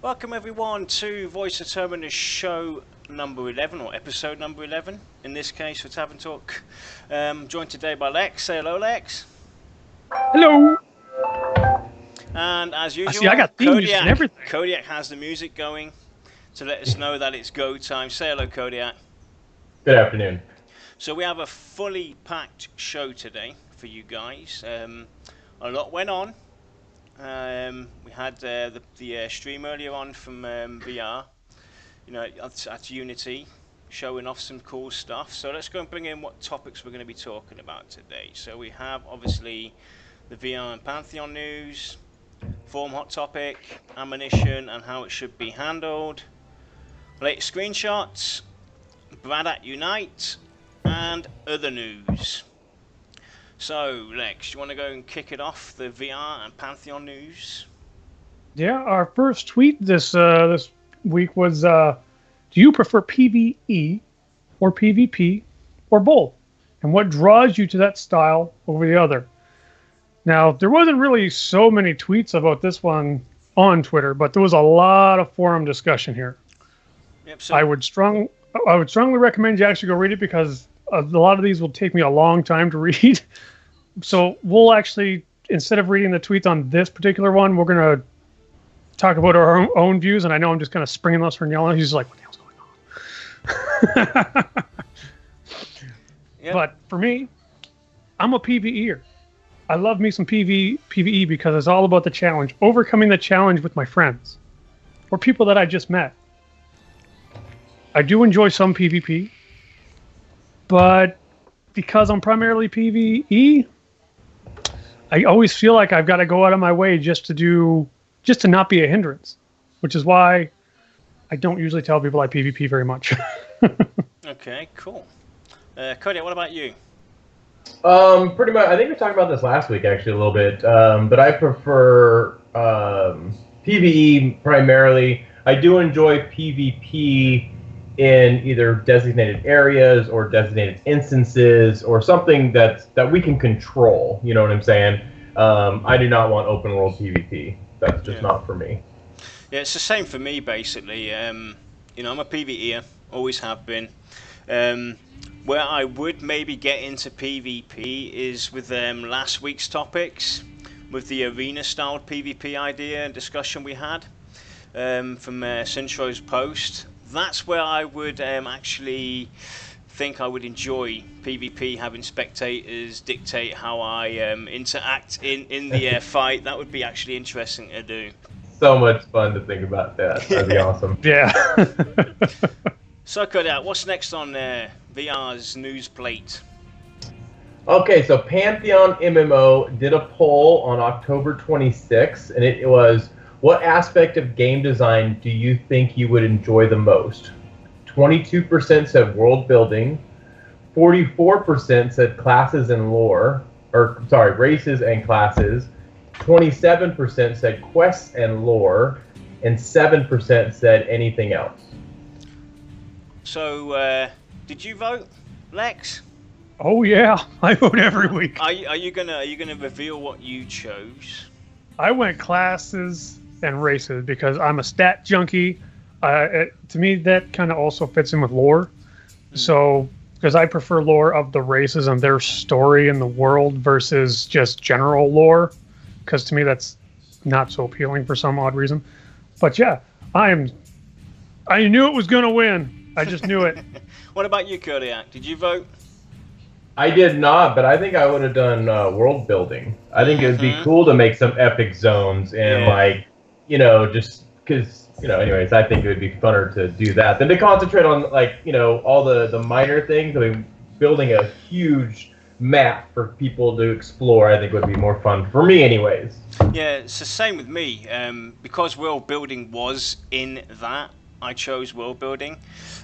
Welcome everyone to Voice of Terminus show number 11, or episode number 11, in this case for Tavern Talk. Joined today by Lex. Say hello, Lex. Hello. And as usual, See, I got theme music and everything. Kodiak has the music going to let us know that it's go time. Say hello, Kodiak. Good afternoon. So we have a fully packed show today for you guys. A lot went on. We had the stream earlier on from VR, at Unity, showing off some cool stuff. So let's go and bring in what topics we're going to be talking about today. So we have obviously the VR Pantheon news, Form Hot Topic, ammunition and how it should be handled, latest screenshots, Brad at Unite, and other news. So, Lex, you want to go and kick it off, the VR and Pantheon news? Yeah, our first tweet this week was, do you prefer PvE or PvP or both? And what draws you to that style over the other? Now, there wasn't really so many tweets about this one on Twitter, but there was a lot of forum discussion here. Yep, so I would strongly recommend you actually go read it because a lot of these will take me a long time to read. So we'll actually, instead of reading the tweets on this particular one, we're going to talk about our own views. And I know I'm just kind of springing this for yelling. He's like, what the hell's going on? Yep. But for me, I'm a PvEer. I love me some PvE because it's all about the challenge. Overcoming the challenge with my friends or people that I just met. I do enjoy some PvP. But because I'm primarily PvE, I always feel like I've got to go out of my way just to not be a hindrance, which is why I don't usually tell people I PvP very much. Okay, cool. Cody, what about you? Pretty much. I think we talked about this last week actually a little bit, but I prefer PvE primarily. I do enjoy PvP in either designated areas or designated instances or something that we can control. You know what I'm saying? I do not want open world PvP. That's just not for me. Yeah, it's the same for me basically. I'm a PvEer, always have been. Where I would maybe get into PvP is with last week's topics, with the arena-styled PvP idea and discussion we had from Sintro's post. That's where I would actually think I would enjoy PvP, having spectators dictate how I interact in the fight. That would be actually interesting to do. So much fun to think about that. That'd be awesome. Yeah. So, Kodak, what's next on VR's news plate? Okay, so Pantheon MMO did a poll on October 26th, and it was, what aspect of game design do you think you would enjoy the most? 22% said world building, 44% said classes and lore, races and classes, 27% said quests and lore, and 7% said anything else. So, did you vote, Lex? Oh yeah, I vote every week. Are you gonna reveal what you chose? I went classes and races because I'm a stat junkie. To me, that kind of also fits in with lore. So, because I prefer lore of the races and their story in the world versus just general lore, because to me that's not so appealing for some odd reason. But yeah, I knew it was gonna win. I just knew it. What about you, Kodiak? Did you vote? I did not, but I think I would have done world building. I think it would be cool to make some epic zones and just because, anyways, I think it would be funner to do that than to concentrate on, all the minor things. I mean, building a huge map for people to explore, I think would be more fun for me anyways. Yeah, it's the same with me. Because world building was in that, I chose world building.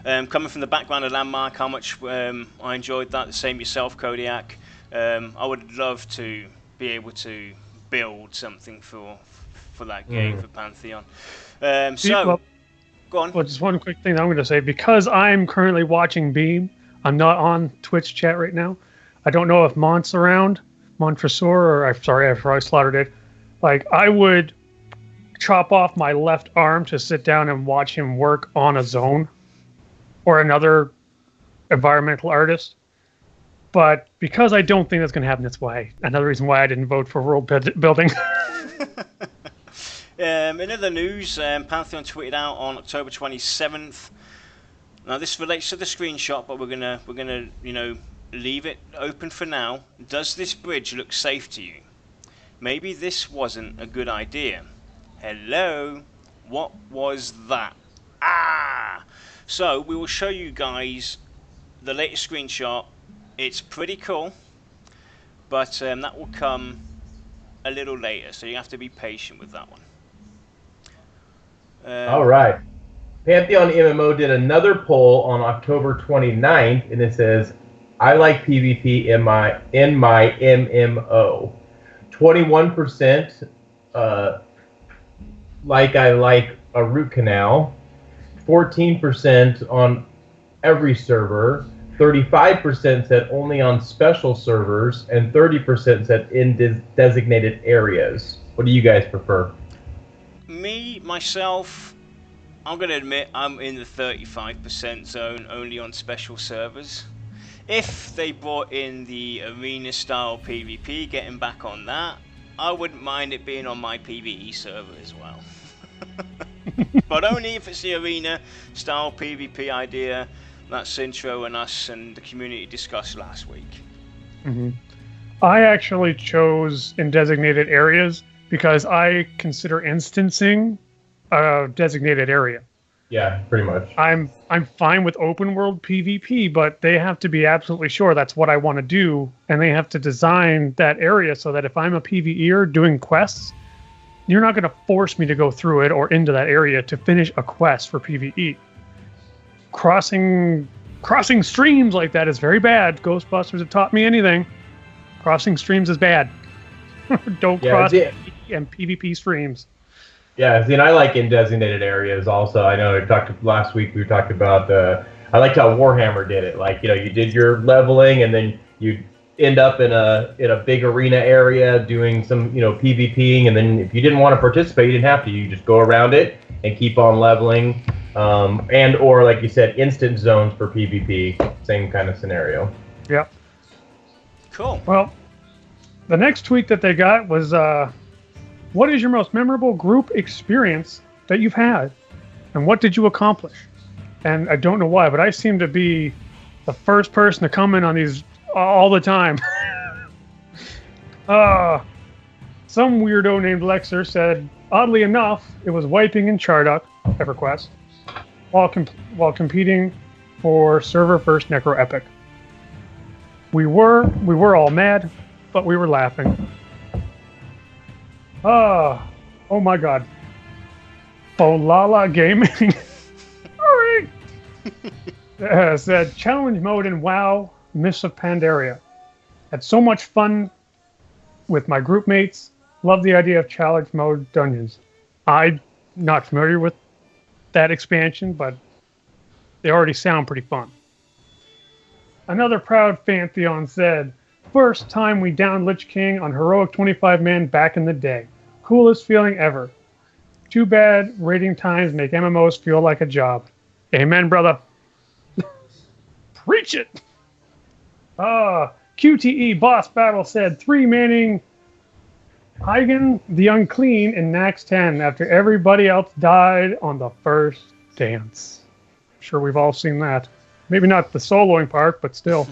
Coming from the background of Landmark, how much I enjoyed that. The same yourself, Kodiak. I would love to be able to build something for that game, for Pantheon. Go on. Well, just one quick thing that I'm going to say. Because I'm currently watching Beam, I'm not on Twitch chat right now. I don't know if Mont's around, Montresor, or I probably slaughtered it. I would chop off my left arm to sit down and watch him work on a zone or another environmental artist. But because I don't think that's going to happen, that's why another reason why I didn't vote for world building. In other news, Pantheon tweeted out on October 27th. Now this relates to the screenshot, but we're gonna leave it open for now. Does this bridge look safe to you? Maybe this wasn't a good idea. Hello, what was that? So we will show you guys the latest screenshot. It's pretty cool, but that will come a little later, so you have to be patient with that one. All right. Pantheon MMO did another poll on October 29th, and it says, I like PvP in my MMO. 21% I like a root canal. 14% on every server. 35% said only on special servers, and 30% said in designated areas. What do you guys prefer? Myself, I'm going to admit I'm in the 35% zone, only on special servers. If they brought in the arena-style PvP, getting back on that, I wouldn't mind it being on my PvE server as well. But only if it's the arena-style PvP idea that Sintro and us and the community discussed last week. Mm-hmm. I actually chose in designated areas because I consider instancing a designated area. Yeah, pretty much. I'm fine with open world PvP, but they have to be absolutely sure that's what I want to do, and they have to design that area so that if I'm a PvEer doing quests, you're not going to force me to go through it or into that area to finish a quest for PvE. Crossing streams like that is very bad. Ghostbusters have taught me anything. Crossing streams is bad. Don't cross PvE and PvP streams. Yeah, see, and I like in designated areas also. I know last week we talked about I liked how Warhammer did it. Like, you did your leveling and then you end up in a big arena area doing some, PvPing, and then if you didn't want to participate, you didn't have to. You just go around it and keep on leveling. And or like you said, instant zones for PvP, same kind of scenario. Yep. Cool. Well, the next tweet that they got was, what is your most memorable group experience that you've had? And what did you accomplish? And I don't know why, but I seem to be the first person to comment on these all the time. Some weirdo named Lexer said, oddly enough, it was wiping in Charduck, EverQuest, while competing for server first Necro Epic. We were all mad, but we were laughing. Oh my God. Bolala Gaming. Hurry! Said challenge mode in WoW, Mists of Pandaria. Had so much fun with my group mates. Love the idea of challenge mode dungeons. I'm not familiar with that expansion, but they already sound pretty fun. Another proud Pantheon said, first time we downed Lich King on heroic 25-man back in the day. Coolest feeling ever. Too bad raiding times make MMOs feel like a job. Amen, brother. Preach it! QTE Boss Battle said 3-manning Hygen the Unclean in Nax 10 after everybody else died on the first dance. I'm sure we've all seen that. Maybe not the soloing part, but still.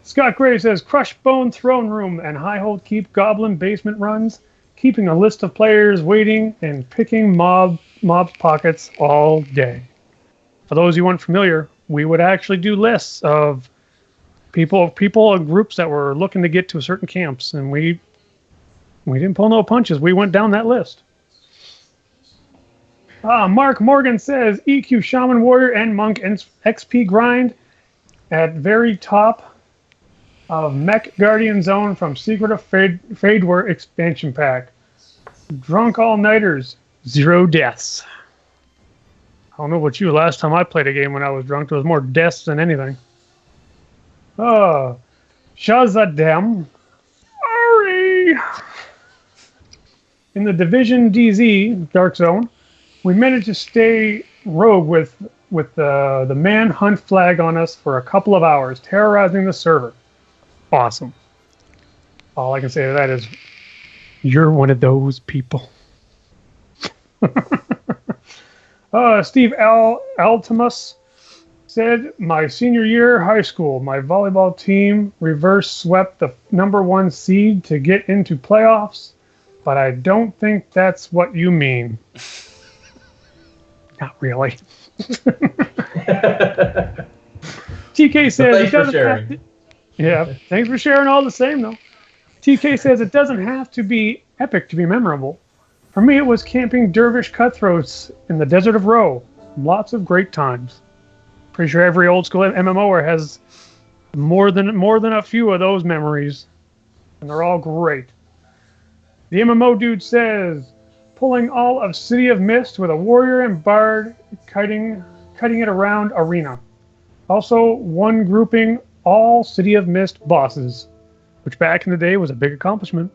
Scott Gray says, Crushbone Throne Room and Highhold Keep Goblin Basement runs, keeping a list of players waiting and picking mobs' pockets all day. For those who aren't familiar, we would actually do lists of people and groups that were looking to get to certain camps, and we didn't pull no punches. We went down that list. Mark Morgan says, EQ Shaman Warrior and Monk XP grind at very top of Mech Guardian Zone from Secret of Fadeware expansion pack. Drunk all-nighters, 0 deaths. I don't know about you. Last time I played a game when I was drunk, there was more deaths than anything. Shazadam. Hurry! In the Division DZ, Dark Zone, we managed to stay rogue with the manhunt flag on us for a couple of hours, terrorizing the server. Awesome. All I can say to that is, you're one of those people. Steve Altimus said, my senior year high school, my volleyball team reverse swept the #1 seed to get into playoffs, but I don't think that's what you mean. Not really. TK says, thanks for sharing. Yeah, thanks for sharing all the same, though. TK says it doesn't have to be epic to be memorable. For me, it was camping dervish cutthroats in the desert of Ro. Lots of great times. Pretty sure every old school MMOer has more than a few of those memories, and they're all great. The MMO dude says, pulling all of City of Mist with a warrior and bard, cutting it around arena. Also, one grouping all City of Mist bosses, which back in the day was a big accomplishment.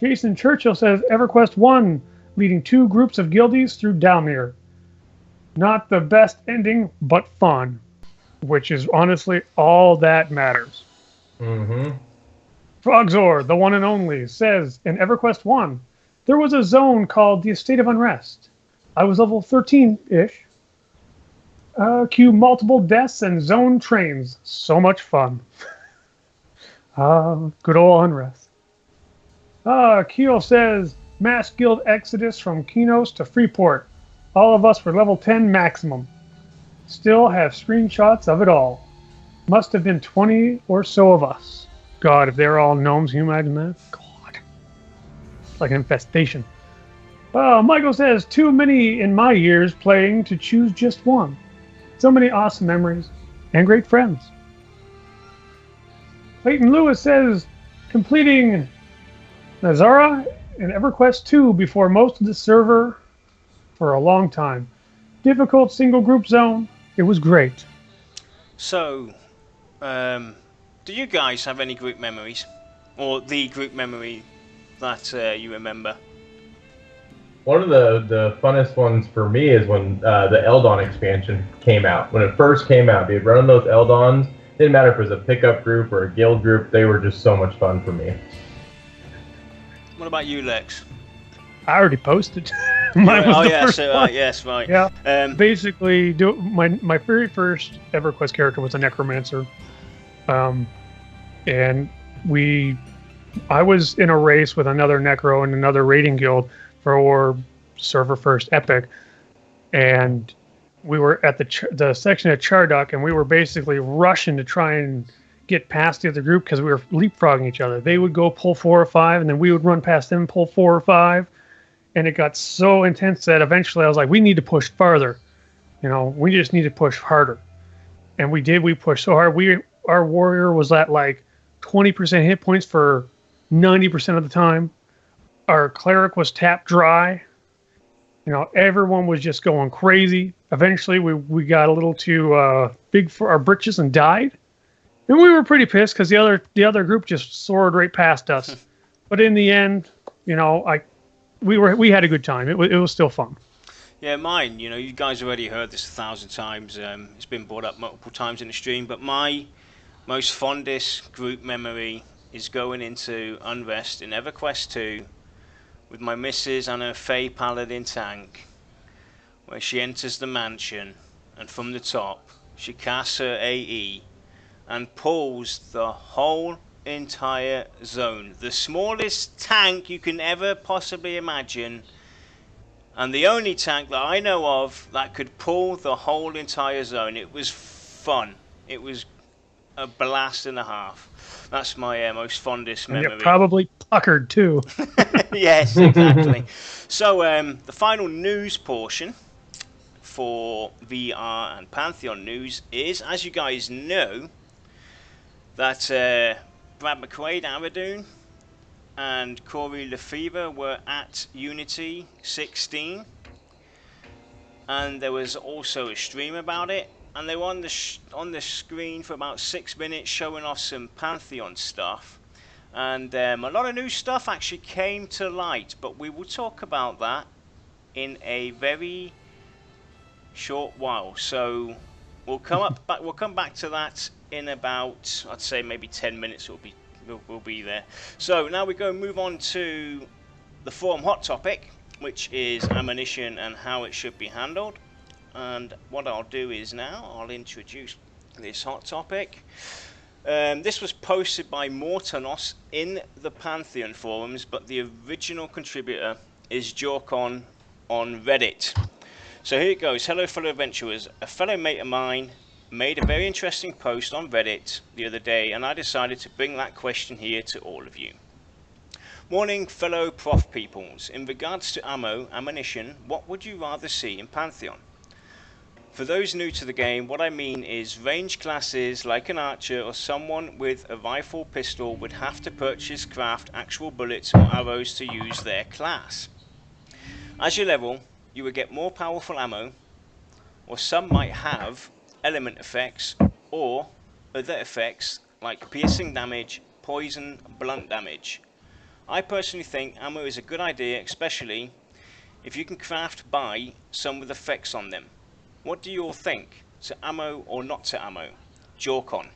Jason Churchill says, EverQuest 1, leading 2 groups of guildies through Dalmir. Not the best ending, but fun, which is honestly all that matters. Mm-hmm. Frogzor, the one and only, says, in EverQuest 1, there was a zone called the Estate of Unrest. I was level 13-ish. Queue multiple deaths and zone trains. So much fun. Good old Unrest. Keel says, Mass Guild Exodus from Kinos to Freeport. All of us were level 10 maximum. Still have screenshots of it all. Must have been 20 or so of us. God, if they're all gnomes, can you imagine that? God. It's like an infestation. Michael says, too many in my years playing to choose just one. So many awesome memories and great friends. Clayton Lewis says, completing Nazara and EverQuest 2 before most of the server for a long time. Difficult single group zone. It was great. So, do you guys have any group memories? Or the group memory that you remember? One of the funnest ones for me is when the Eldon expansion came out. When it first came out, they'd run those Eldons. Didn't matter if it was a pickup group or a guild group. They were just so much fun for me. What about you, Lex? I already posted. Mine was the first one. Yes, right. Yeah. Basically, my very first EverQuest character was a Necromancer, and I was in a race with another Necro and another raiding guild for server first epic, and we were at the section at Charduck, and we were basically rushing to try and get past the other group because we were leapfrogging each other. They would go pull 4 or 5, and then we would run past them, pull 4 or 5, and it got so intense that eventually I was like, we need to push farther. We just need to push harder. And we did. We pushed so hard. Our warrior was at like 20% hit points for 90% of the time. Our cleric was tapped dry. Everyone was just going crazy. Eventually, we got a little too big for our britches and died. And we were pretty pissed because the other group just soared right past us. But in the end, we had a good time. It was still fun. Yeah, mine. You guys already heard this 1,000 times. It's been brought up multiple times in the stream. But my most fondest group memory is going into Unrest in EverQuest 2 with my missus and her Fey Paladin tank, where she enters the mansion and from the top she casts her AE and pulls the whole entire zone. The smallest tank you can ever possibly imagine, and the only tank that I know of that could pull the whole entire zone. It was fun. It was a blast and a half. That's my most fondest memory. And you're probably puckered too. Yes, exactly. So the final news portion for VR and Pantheon news is, as you guys know, that Brad McQuaid, Aradoon, and Corey Lefevre were at Unity 16, and there was also a stream about it, and they were on the screen for about 6 minutes showing off some Pantheon stuff, and a lot of new stuff actually came to light, but we will talk about that in a very short while. So we'll come back to that in about, I'd say, maybe 10 minutes. We'll be there. So now we go move on to the forum hot topic, which is ammunition and how it should be handled. And what I'll do is now I'll introduce this hot topic. This was posted by Mortanos in the Pantheon forums, but the original contributor is Jorkon on Reddit. So here it goes. Hello fellow adventurers. A fellow mate of mine made a very interesting post on Reddit the other day, and I decided to bring that question here to all of you. Morning fellow prof peoples. In regards to ammunition, what would you rather see in Pantheon? For those new to the game, what I mean is range classes like an archer or someone with a rifle pistol would have to craft actual bullets or arrows to use their class. As you level, you would get more powerful ammo, or some might have element effects or other effects like piercing damage, poison, blunt damage. I personally think ammo is a good idea, especially if you can craft by some with effects on them. What do you all think? To ammo or not to ammo? Jorkon.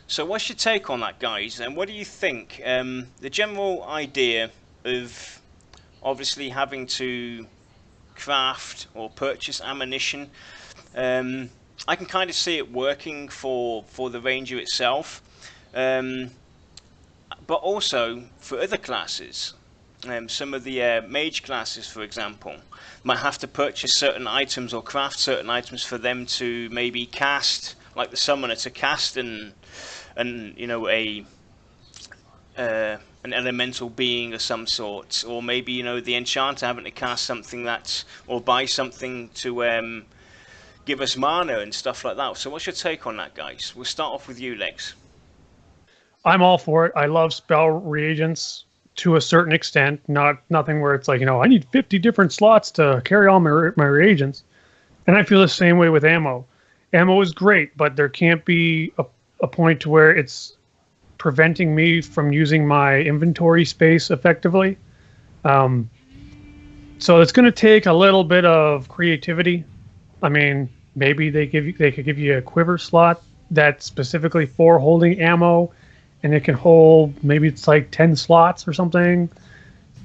So what's your take on that, guys? And what do you think? The general idea of obviously having to craft or purchase ammunition, I can kind of see it working for the ranger itself, but also for other classes. Some of the mage classes, for example, might have to purchase certain items or craft certain items for them to maybe cast, like the summoner to cast an you know, an elemental being of some sort, or maybe, you know, the enchanter having to cast something that, or buy something to give us mana and stuff like that. So what's your take on that, guys? We'll start off with you, Lex. I'm all for it. I love spell reagents to a certain extent, nothing where it's like, you know, I need 50 different slots to carry all my reagents. And I feel the same way with ammo. Ammo is great, but there can't be a point to where it's preventing me from using my inventory space effectively. So it's going to take a little bit of creativity. I mean, maybe they could give you a quiver slot that's specifically for holding ammo, and it can hold, maybe it's like 10 slots or something.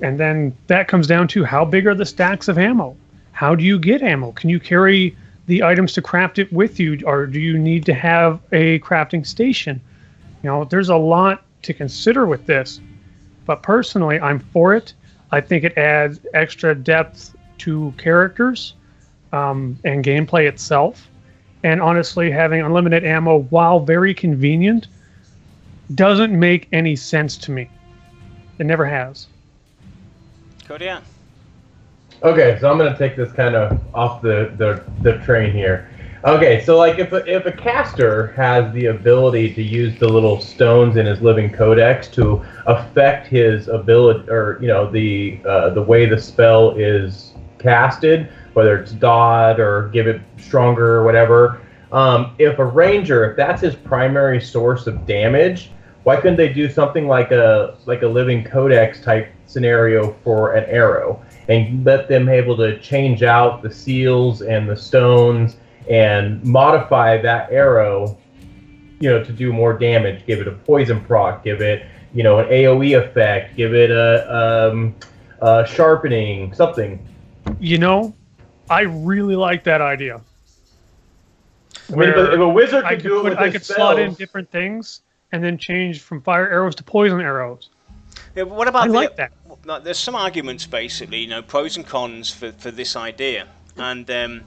And then that comes down to how big are the stacks of ammo? How do you get ammo? Can you carry the items to craft it with you, or do you need to have a crafting station? You know, there's a lot to consider with this. But personally, I'm for it. I think it adds extra depth to characters and gameplay itself. And honestly, having unlimited ammo, while very convenient, doesn't make any sense to me. It never has. Kodiak. Okay, so I'm gonna take this kind of off the train here. Okay, so like if a caster has the ability to use the little stones in his living codex to affect his ability, or you know, the way the spell is casted, whether it's dot or give it stronger or whatever. If a ranger, if that's his primary source of damage, why couldn't they do something like a living codex type scenario for an arrow, and let them able to change out the seals and the stones and modify that arrow, you know, to do more damage? Give it a poison proc, give it, you know, an AOE effect, give it a sharpening, something. You know, I really like that idea. I mean, if a wizard could do it with I his could spells, slot in different things and then change from fire arrows to poison arrows. Yeah, but what about I like that. There's some arguments, basically, you know, pros and cons for this idea, and the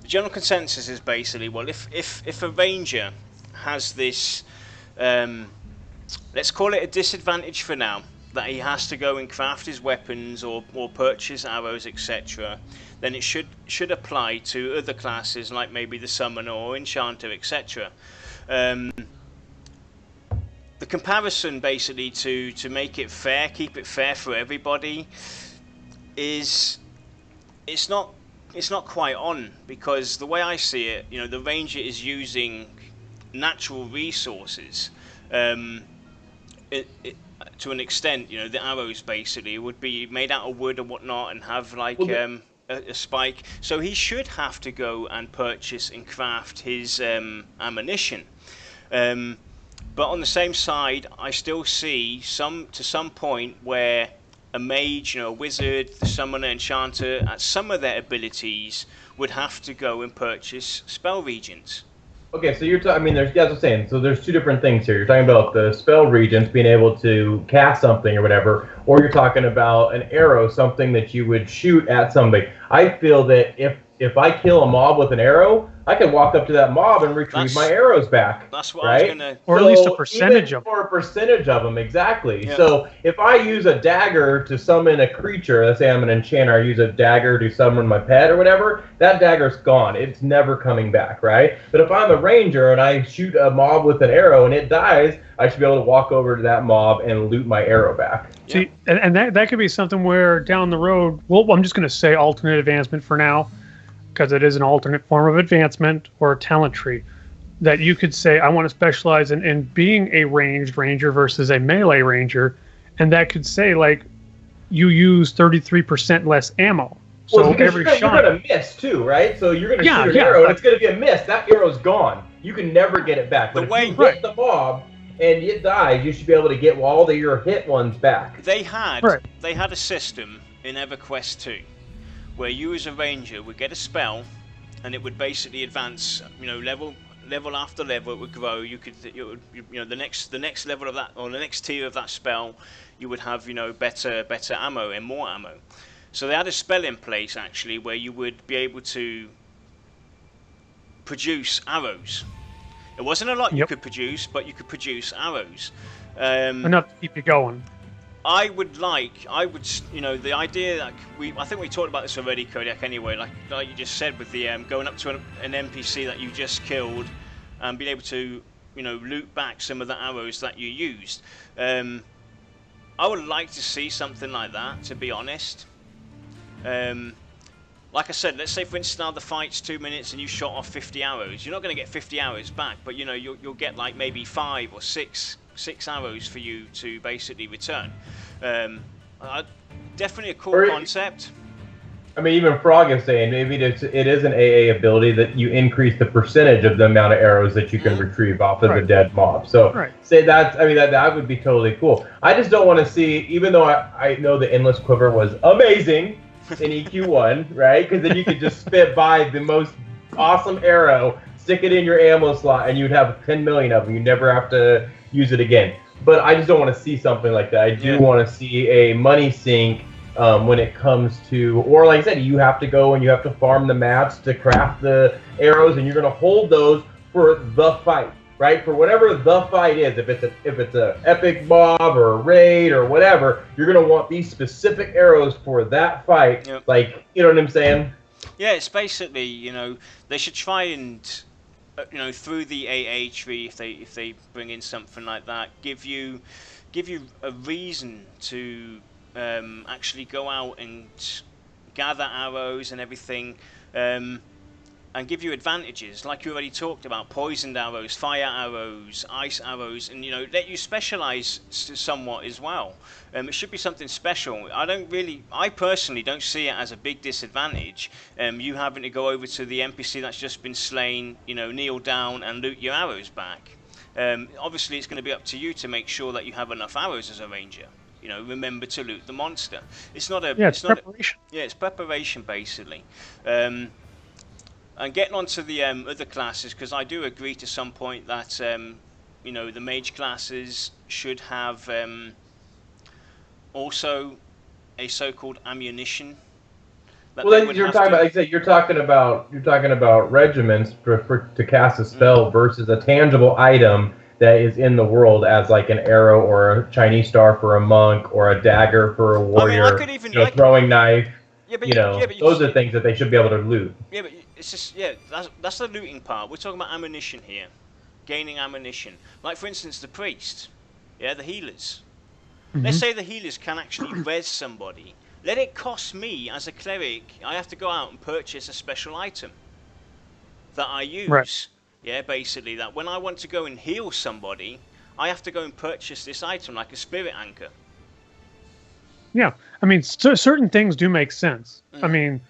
general consensus is basically, well, if a ranger has this, let's call it a disadvantage for now, that he has to go and craft his weapons or purchase arrows, etc., then it should apply to other classes like maybe the summoner or enchanter, etc. The comparison, basically, to make it fair, keep it fair for everybody, is it's not quite on, because the way I see it, you know, the ranger is using natural resources. to an extent, you know, the arrows basically would be made out of wood and whatnot, and have like a spike. So he should have to go and purchase and craft his ammunition. But on the same side, I still see to some point where a mage, you know, a wizard, the summoner, enchanter, at some of their abilities would have to go and purchase spell regions. Okay, so you're talking. I mean, that's what I'm saying. So there's two different things here. You're talking about the spell regions, being able to cast something or whatever, or you're talking about an arrow, something that you would shoot at somebody. I feel that if I kill a mob with an arrow, I can walk up to that mob and retrieve my arrows back. That's what right? I was gonna. Or at least a percentage of them. Or a percentage of them, exactly. Yeah. So if I use a dagger to summon a creature, let's say I'm an enchanter, I use a dagger to summon my pet or whatever, that dagger's gone. It's never coming back, right? But if I'm a ranger and I shoot a mob with an arrow and it dies, I should be able to walk over to that mob and loot my arrow back. See, and that could be something where down the road, well, I'm just going to say alternate advancement for now, because it is an alternate form of advancement or a talent tree, that you could say, I want to specialize in being a ranged ranger versus a melee ranger, and that could say, like, you use 33% less ammo. So well, every shot... you're going to miss, too, right? So you're going to shoot an arrow, and it's going to be a miss. That arrow's gone. You can never get it back. But if you hit the mob and it dies, you should be able to get all your hit ones back. They had a system in EverQuest 2 where you as a ranger would get a spell, and it would basically advance, you know, level after level. It would grow. The next level of that, or the next tier of that spell, you would have, you know, better ammo and more ammo. So they had a spell in place actually where you would be able to produce arrows. It wasn't a lot you could produce, but you could produce arrows. Enough to keep you going. I would, you know, the idea that I think we talked about this already, Kodiak, anyway, like you just said with the going up to an NPC that you just killed and being able to, you know, loot back some of the arrows that you used. I would like to see something like that, to be honest. Like I said, let's say for instance now the fight's 2 minutes and you shot off 50 arrows. You're not going to get 50 arrows back, but you know, you'll get like maybe 5 or 6 arrows for you to basically return. Definitely a cool concept. I mean, even Frog is saying maybe it is an AA ability that you increase the percentage of the amount of arrows that you can retrieve off of the dead mob. So say that, I mean, that would be totally cool. I just don't want to see, even though I know the Endless Quiver was amazing in EQ1, right? Because then you could just spit by the most awesome arrow, stick it in your ammo slot, and you'd have 10 million of them. You never have to use it again. But I just don't want to see something like that. I do want to see a money sink when it comes to, or like I said, you have to go and you have to farm the mats to craft the arrows, and you're going to hold those for the fight, right? For whatever the fight is. If it's a epic mob or a raid or whatever, you're going to want these specific arrows for that fight. Yep. Like, you know what I'm saying? Yeah, it's basically, you know, they should try and, you know, through the AA tree, if they bring in something like that, give you a reason to actually go out and gather arrows and everything, and give you advantages, like you already talked about: poisoned arrows, fire arrows, ice arrows, and, you know, let you specialize somewhat as well. It should be something special. I personally don't see it as a big disadvantage. You having to go over to the NPC that's just been slain, you know, kneel down and loot your arrows back. Obviously, it's going to be up to you to make sure that you have enough arrows as a ranger. You know, remember to loot the monster. It's not a. It's preparation. It's preparation basically. And getting on to the other classes, because I do agree to some point that you know, the mage classes should have also a so-called ammunition. Well, then you're talking about, like I said, you're talking about regiments to cast a spell versus a tangible item that is in the world, as like an arrow or a Chinese star for a monk or a dagger for a warrior. I mean, I could even, you know, throwing knife. Yeah, but those are things that they should be able to loot. Yeah, but it's just, that's the looting part. We're talking about ammunition here, gaining ammunition. Like for instance, the priest, the healers. Mm-hmm. Let's say the healers can actually res somebody. Let it cost me as a cleric. I have to go out and purchase a special item that I use. Right. Yeah, basically that when I want to go and heal somebody, I have to go and purchase this item like a spirit anchor. Yeah, I mean, certain things do make sense. I mean,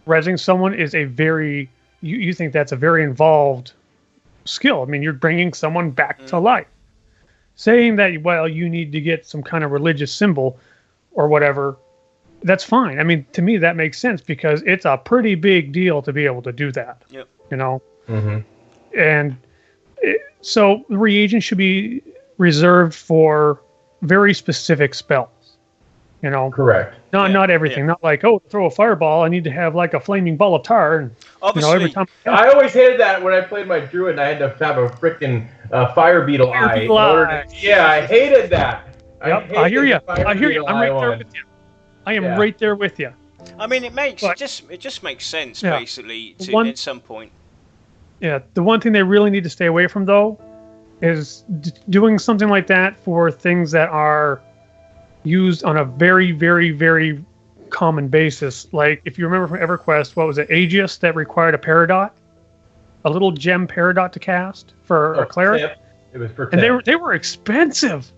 rezzing someone is a very you think that's a very involved skill. I mean, you're bringing someone back to life. Saying that, well, you need to get some kind of religious symbol or whatever, that's fine. I mean, to me, that makes sense because it's a pretty big deal to be able to do that. Yep. You know? Mm-hmm. And so the reagent should be reserved for very specific spells. You know? Correct. Not everything. Not like, oh, to throw a fireball, I need to have like a flaming ball of tar. And, obviously, every time I always hated that when I played my druid and I had to have a freaking fire beetle eye. Yeah, I hated that. Yep, I hear you. I hear you. I'm right there with you. I am right there with you. I mean, it just makes sense basically at some point. Yeah, the one thing they really need to stay away from though is doing something like that for things that are used on a very, very, very common basis. Like if you remember from EverQuest, what was it, Aegis, that required a Peridot, a little gem Peridot to cast for a cleric. Tip. It was for and they were expensive.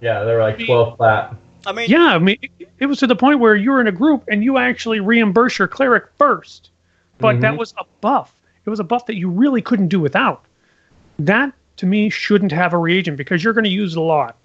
Yeah, they were like 12 flat. I mean, it was to the point where you were in a group and you actually reimburse your cleric first, but that was a buff. It was a buff that you really couldn't do without. That to me shouldn't have a reagent because you're going to use it a lot.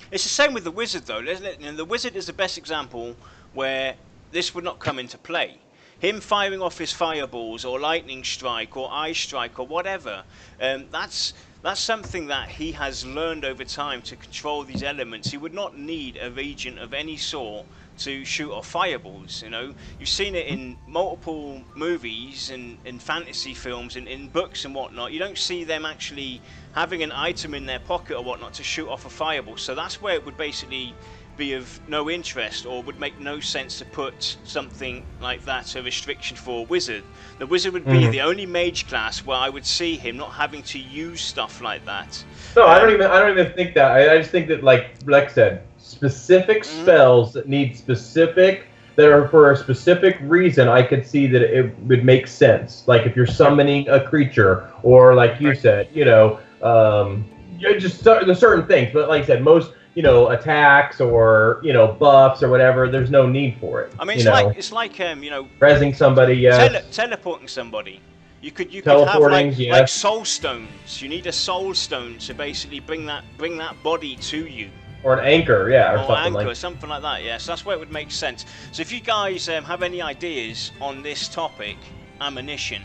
It's the same with the wizard, though, isn't it? And the wizard is the best example where this would not come into play. Him firing off his fireballs, or lightning strike, or ice strike, or whatever. That's something that he has learned over time to control these elements. He would not need a reagent of any sort to shoot off fireballs. You know, you've seen it in multiple movies and in fantasy films and in books and whatnot. You don't see them actually having an item in their pocket or whatnot to shoot off a fireball. So that's where it would basically be of no interest, or would make no sense to put something like that, a restriction for a wizard. The wizard would be the only mage class where I would see him not having to use stuff like that. No, I don't even think that. I just think that, like Lex said, specific spells that need that are for a specific reason, I could see that it would make sense. Like if you're summoning a creature, or like you said, just the certain things. But like I said, most attacks or buffs or whatever, there's no need for it. I mean, it's like rezzing somebody, teleporting somebody. You could have like soul stones. You need a soul stone to basically bring that body to you. Or an anchor, or something like that. Yeah, so that's where it would make sense. So if you guys have any ideas on this topic, ammunition,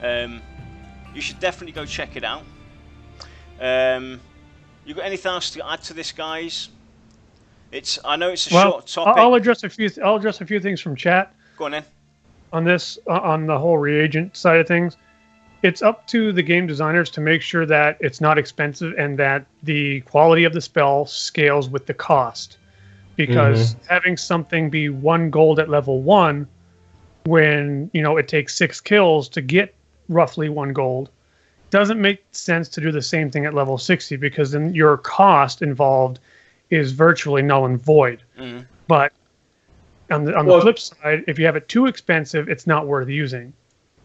you should definitely go check it out. You got anything else to add to this, guys? I know it's a short topic. I'll address a few things from chat. Go on then. On this, on the whole reagent side of things, it's up to the game designers to make sure that it's not expensive and that the quality of the spell scales with the cost. Because having something be 1 gold at level 1, when it takes 6 kills to get roughly 1 gold, doesn't make sense to do the same thing at level 60, because then your cost involved is virtually null and void. But on the flip side, if you have it too expensive, it's not worth using.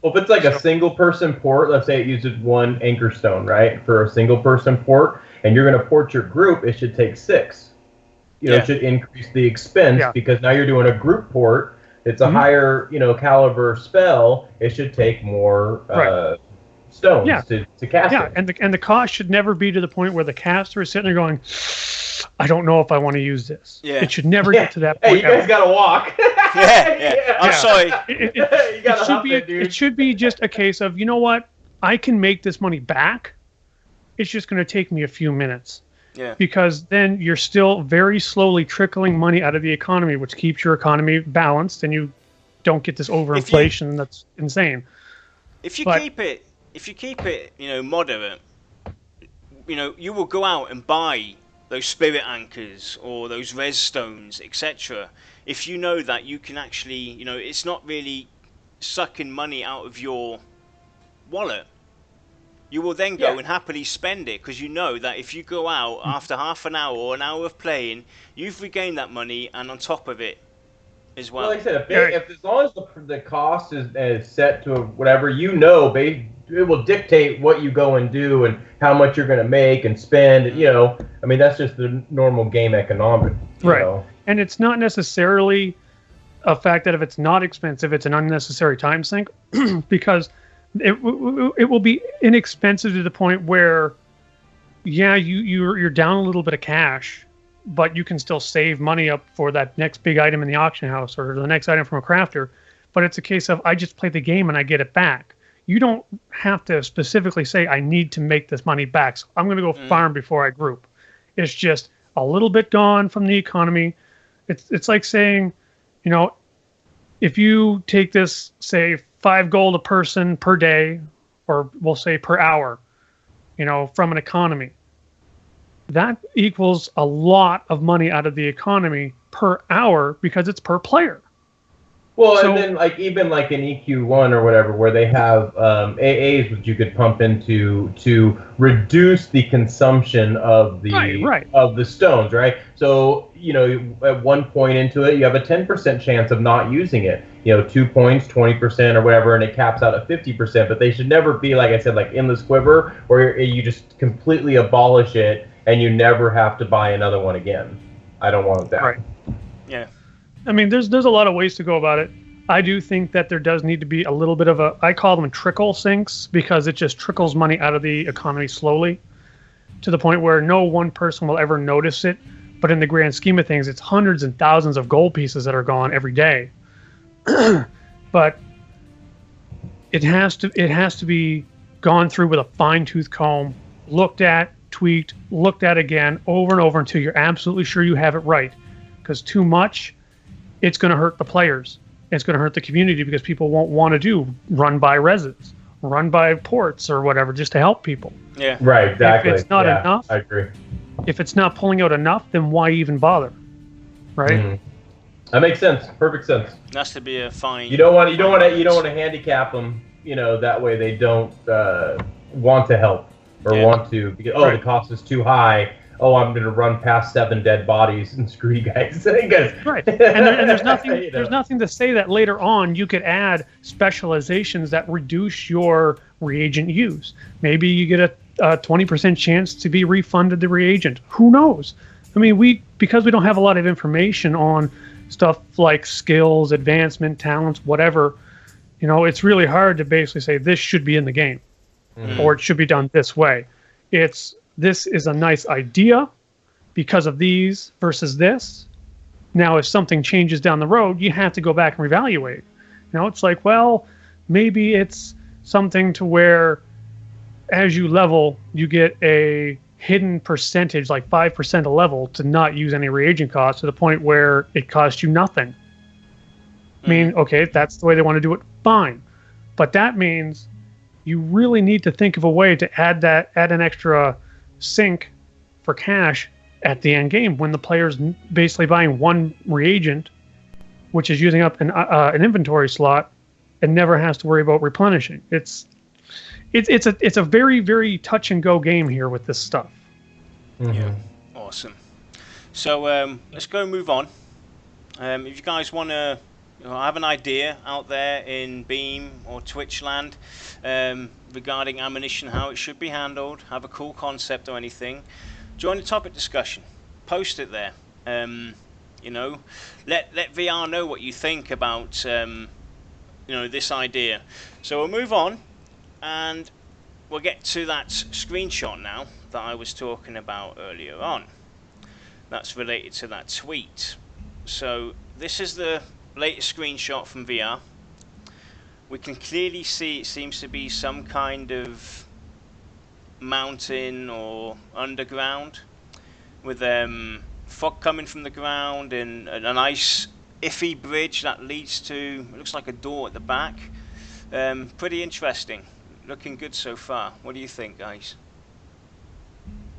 Well, if it's like a single person port, let's say it uses 1 anchor stone, right, for a single person port, and you're going to port your group, it should take 6. It should increase the expense because now you're doing a group port. It's a higher, caliber spell. It should take more stones to cast it. And the cost should never be to the point where the caster is sitting there going, I don't know if I want to use this. It should never get to that point. Hey, you guys got to walk. I'm sorry. It should be just a case of, you know what? I can make this money back. It's just going to take me a few minutes. Yeah. Because then you're still very slowly trickling money out of the economy, which keeps your economy balanced, and you don't get this overinflation that's insane. If you keep it, moderate, you will go out and buy those spirit anchors or those res stones, etc. If you know that you can actually, it's not really sucking money out of your wallet. You will then go and happily spend it, because you know that if you go out after half an hour or an hour of playing, you've regained that money, and on top of it, as Well, well. like I said, if as long as the cost is set to whatever, it will dictate what you go and do and how much you're going to make and spend. I mean, that's just the normal game economic. Right. And it's not necessarily a fact that if it's not expensive, it's an unnecessary time sink, because it will be inexpensive to the point where, yeah, you're down a little bit of cash, but you can still save money up for that next big item in the auction house or the next item from a crafter. But it's a case of, I just play the game and I get it back. You don't have to specifically say, I need to make this money back, so I'm going to go farm before I group. It's just a little bit gone from the economy. It's like saying, if you take this, say, 5 gold a person per day, or we'll say per hour, from an economy, that equals a lot of money out of the economy per hour because it's per player. Well, and then even like in EQ1 or whatever, where they have AAs which you could pump into to reduce the consumption of the stones, right? So at one point into it, you have a 10% chance of not using it. 2 points, 20% or whatever, and it caps out at 50%. But they should never be, like I said, like endless quiver, where you just completely abolish it and you never have to buy another one again. I don't want that. Right. Yeah. I mean, there's a lot of ways to go about it. I do think that there does need to be a little bit of I call them trickle sinks, because it just trickles money out of the economy slowly to the point where no one person will ever notice it. But in the grand scheme of things, it's hundreds and thousands of gold pieces that are gone every day. But it has to be gone through with a fine-tooth comb, looked at, tweaked, looked at again over and over until you're absolutely sure you have it right. Because too much, it's going to hurt the players. It's going to hurt the community, because people won't want to run by reses, run by ports or whatever, just to help people. Yeah. Right, exactly. If it's not enough, I agree. If it's not pulling out enough, then why even bother? Right? Mm-hmm. That makes sense. Perfect sense. That's to be a fine. You don't want to handicap them. That way they don't want to help or want to, because the cost is too high. I'm going to run past 7 dead bodies and screw you guys. Right. And there's nothing there's nothing to say that later on you could add specializations that reduce your reagent use. Maybe you get a 20% chance to be refunded the reagent. Who knows? I mean, because we don't have a lot of information on stuff like skills, advancement, talents, whatever, it's really hard to basically say this should be in the game or it should be done this way. This is a nice idea because of these versus this. Now, if something changes down the road, you have to go back and reevaluate. It's like, well, maybe it's something to where as you level, you get a hidden percentage, like 5% a level, to not use any reagent costs to the point where it costs you nothing. I mean, okay, if that's the way they want to do it, fine. But that means you really need to think of a way to add an extra sink for cash at the end game when the player's basically buying one reagent, which is using up an inventory slot, and never has to worry about replenishing. It's a very, very touch and go game here with this stuff. Mm-hmm. Yeah, awesome. So let's go move on. If you guys want to have an idea out there in Beam or Twitch land regarding ammunition, how it should be handled, have a cool concept or anything, join the topic discussion. Post it there. Let VR know what you think about this idea. So we'll move on, and we'll get to that screenshot now that I was talking about earlier on. That's related to that tweet. So this is the latest screenshot from VR. We can clearly see it seems to be some kind of mountain or underground with fog coming from the ground and a nice iffy bridge that leads to, it looks like a door at the back. Pretty interesting. Looking good so far. What do you think, guys?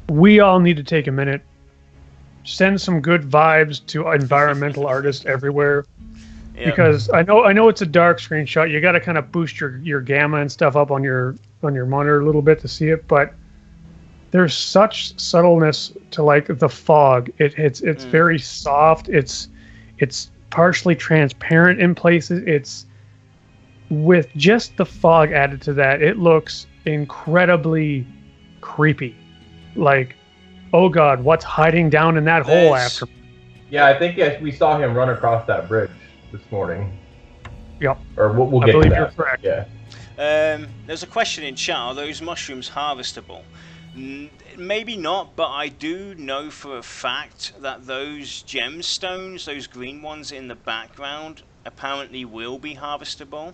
We all need to take a minute, send some good vibes to environmental artists everywhere. Yep. Because I know it's a dark screenshot. You got to kind of boost your gamma and stuff up on your monitor a little bit to see it, but there's such subtleness to like the fog. It's very soft. It's partially transparent in places. It's with just the fog added to that, it looks incredibly creepy. Like, oh god, what's hiding down in that hole after? Yeah, I think we saw him run across that bridge this morning. Yep. Or we'll get to that. I believe you're correct. Yeah. There's a question in chat. Are those mushrooms harvestable? Maybe not, but I do know for a fact that those gemstones, those green ones in the background, apparently will be harvestable.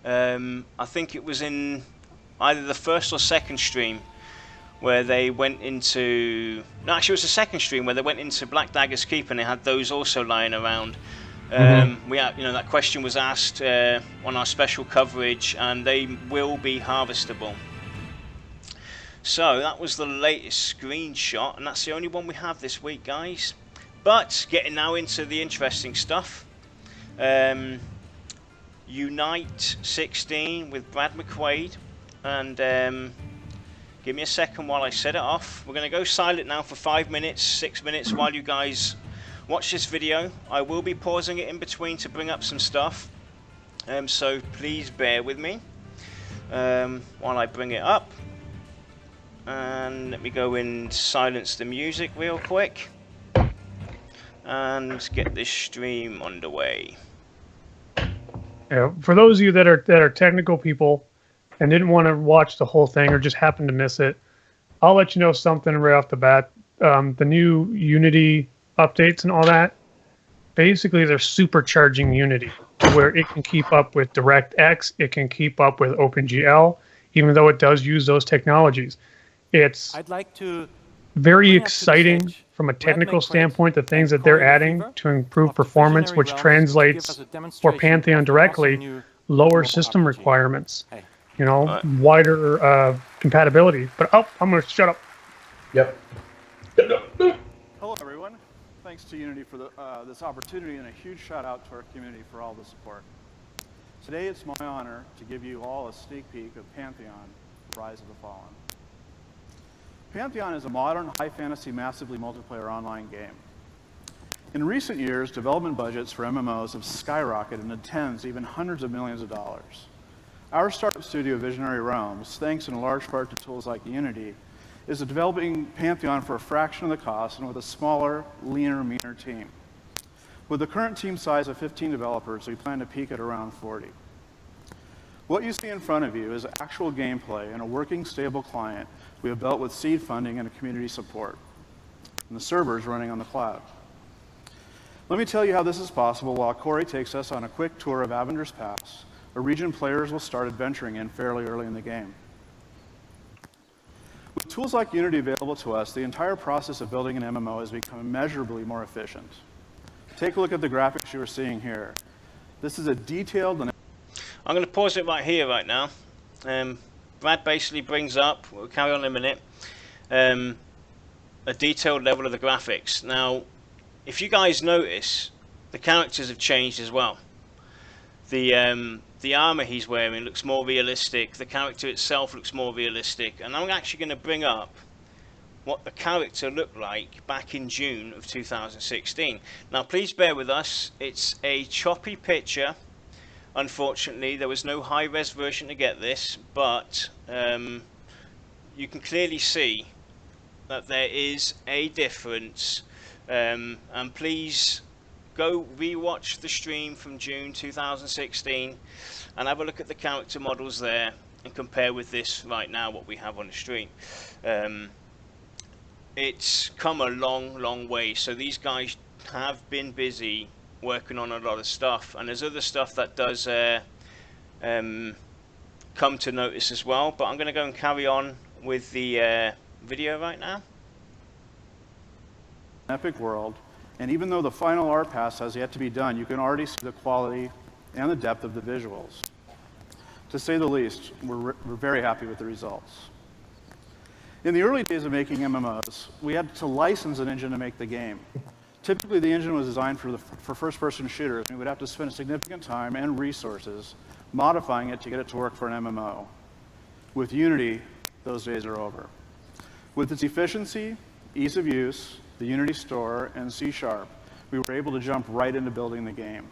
I think it was in either the first or second stream where they went into... No, actually it was the second stream where they went into Black Dagger's Keep and they had those also lying around. We had, that question was asked on our special coverage, and they will be harvestable. So that was the latest screenshot, and that's the only one we have this week, guys. But getting now into the interesting stuff. Unite 16 with Brad McQuaid, and give me a second while I set it off. We're going to go silent now for 5 minutes, 6 minutes while you guys watch this video. I will be pausing it in between to bring up some stuff, so please bear with me while I bring it up. And let me go and silence the music real quick and get this stream underway. Yeah, for those of you that are technical people and didn't want to watch the whole thing or just happened to miss it, I'll let you know something right off the bat. The new Unity updates and all that, basically they're supercharging Unity to where it can keep up with DirectX, it can keep up with OpenGL, even though it does use those technologies. It's very exciting from a technical standpoint, the things that they're adding to improve performance, which translates for Pantheon directly, lower system requirements, wider compatibility. But I'm going to shut up. Yep. Hello, everyone. Thanks to Unity for this opportunity, and a huge shout out to our community for all the support. Today, it's my honor to give you all a sneak peek of Pantheon, Rise of the Fallen. Pantheon is a modern, high-fantasy, massively multiplayer online game. In recent years, development budgets for MMOs have skyrocketed into tens, even hundreds of millions of dollars. Our startup studio, Visionary Realms, thanks in large part to tools like Unity, is developing Pantheon for a fraction of the cost and with a smaller, leaner, meaner team. With the current team size of 15 developers, we plan to peak at around 40. What you see in front of you is actual gameplay and a working, stable client we have built with seed funding and community support, and the servers running on the cloud. Let me tell you how this is possible while Corey takes us on a quick tour of Avenger's Pass, a region players will start adventuring in fairly early in the game. With tools like Unity available to us, the entire process of building an MMO has become immeasurably more efficient. Take a look at the graphics you are seeing here. This is a detailed and... I'm going to pause it right here, right now. Brad basically brings up, we'll carry on in a minute, a detailed level of the graphics. Now, if you guys notice, the characters have changed as well. The armor he's wearing looks more realistic, the character itself looks more realistic, and I'm actually going to bring up what the character looked like back in June of 2016. Now, please bear with us, it's a choppy picture. Unfortunately, there was no high-res version to get this, but you can clearly see that there is a difference. And please go rewatch the stream from June 2016 and have a look at the character models there and compare with this right now, what we have on the stream. It's come a long way. So these guys have been busy working on a lot of stuff, and there's other stuff that does come to notice as well, but I'm going to go and carry on with the video right now. Epic world, and even though the final art pass has yet to be done, you can already see the quality and the depth of the visuals. To say the least, we're very happy with the results. In the early days of making MMOs, we had to license an engine to make the game. Typically, the engine was designed for first-person shooters, and we would have to spend significant time and resources modifying it to get it to work for an MMO. With Unity, those days are over. With its efficiency, ease of use, the Unity store, and C#, we were able to jump right into building the game.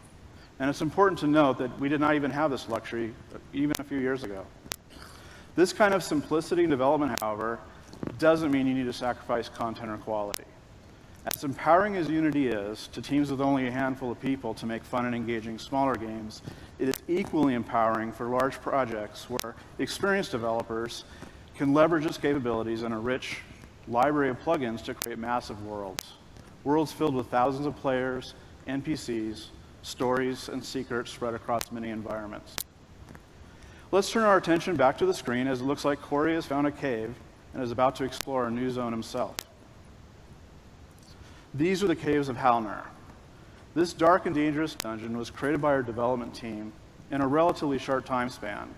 And it's important to note that we did not even have this luxury even a few years ago. This kind of simplicity in development, however, doesn't mean you need to sacrifice content or quality. As empowering as Unity is to teams with only a handful of people to make fun and engaging smaller games, it is equally empowering for large projects where experienced developers can leverage its capabilities in a rich library of plugins to create massive worlds. Worlds filled with thousands of players, NPCs, stories, and secrets spread across many environments. Let's turn our attention back to the screen as it looks like Corey has found a cave and is about to explore a new zone himself. These are the caves of Halner. This dark and dangerous dungeon was created by our development team in a relatively short time span.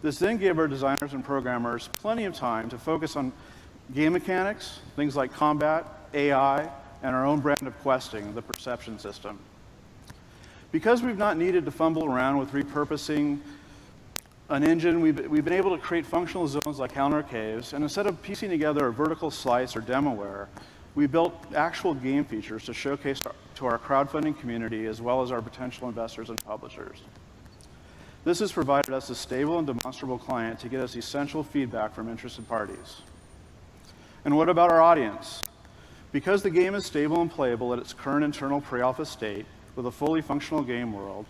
This then gave our designers and programmers plenty of time to focus on game mechanics, things like combat, AI, and our own brand of questing, the perception system. Because we've not needed to fumble around with repurposing an engine, we've been able to create functional zones like Halner Caves, and instead of piecing together a vertical slice or demoware, we built actual game features to showcase to our crowdfunding community as well as our potential investors and publishers. This has provided us a stable and demonstrable client to get us essential feedback from interested parties. And what about our audience? Because the game is stable and playable at its current internal pre-alpha state with a fully functional game world,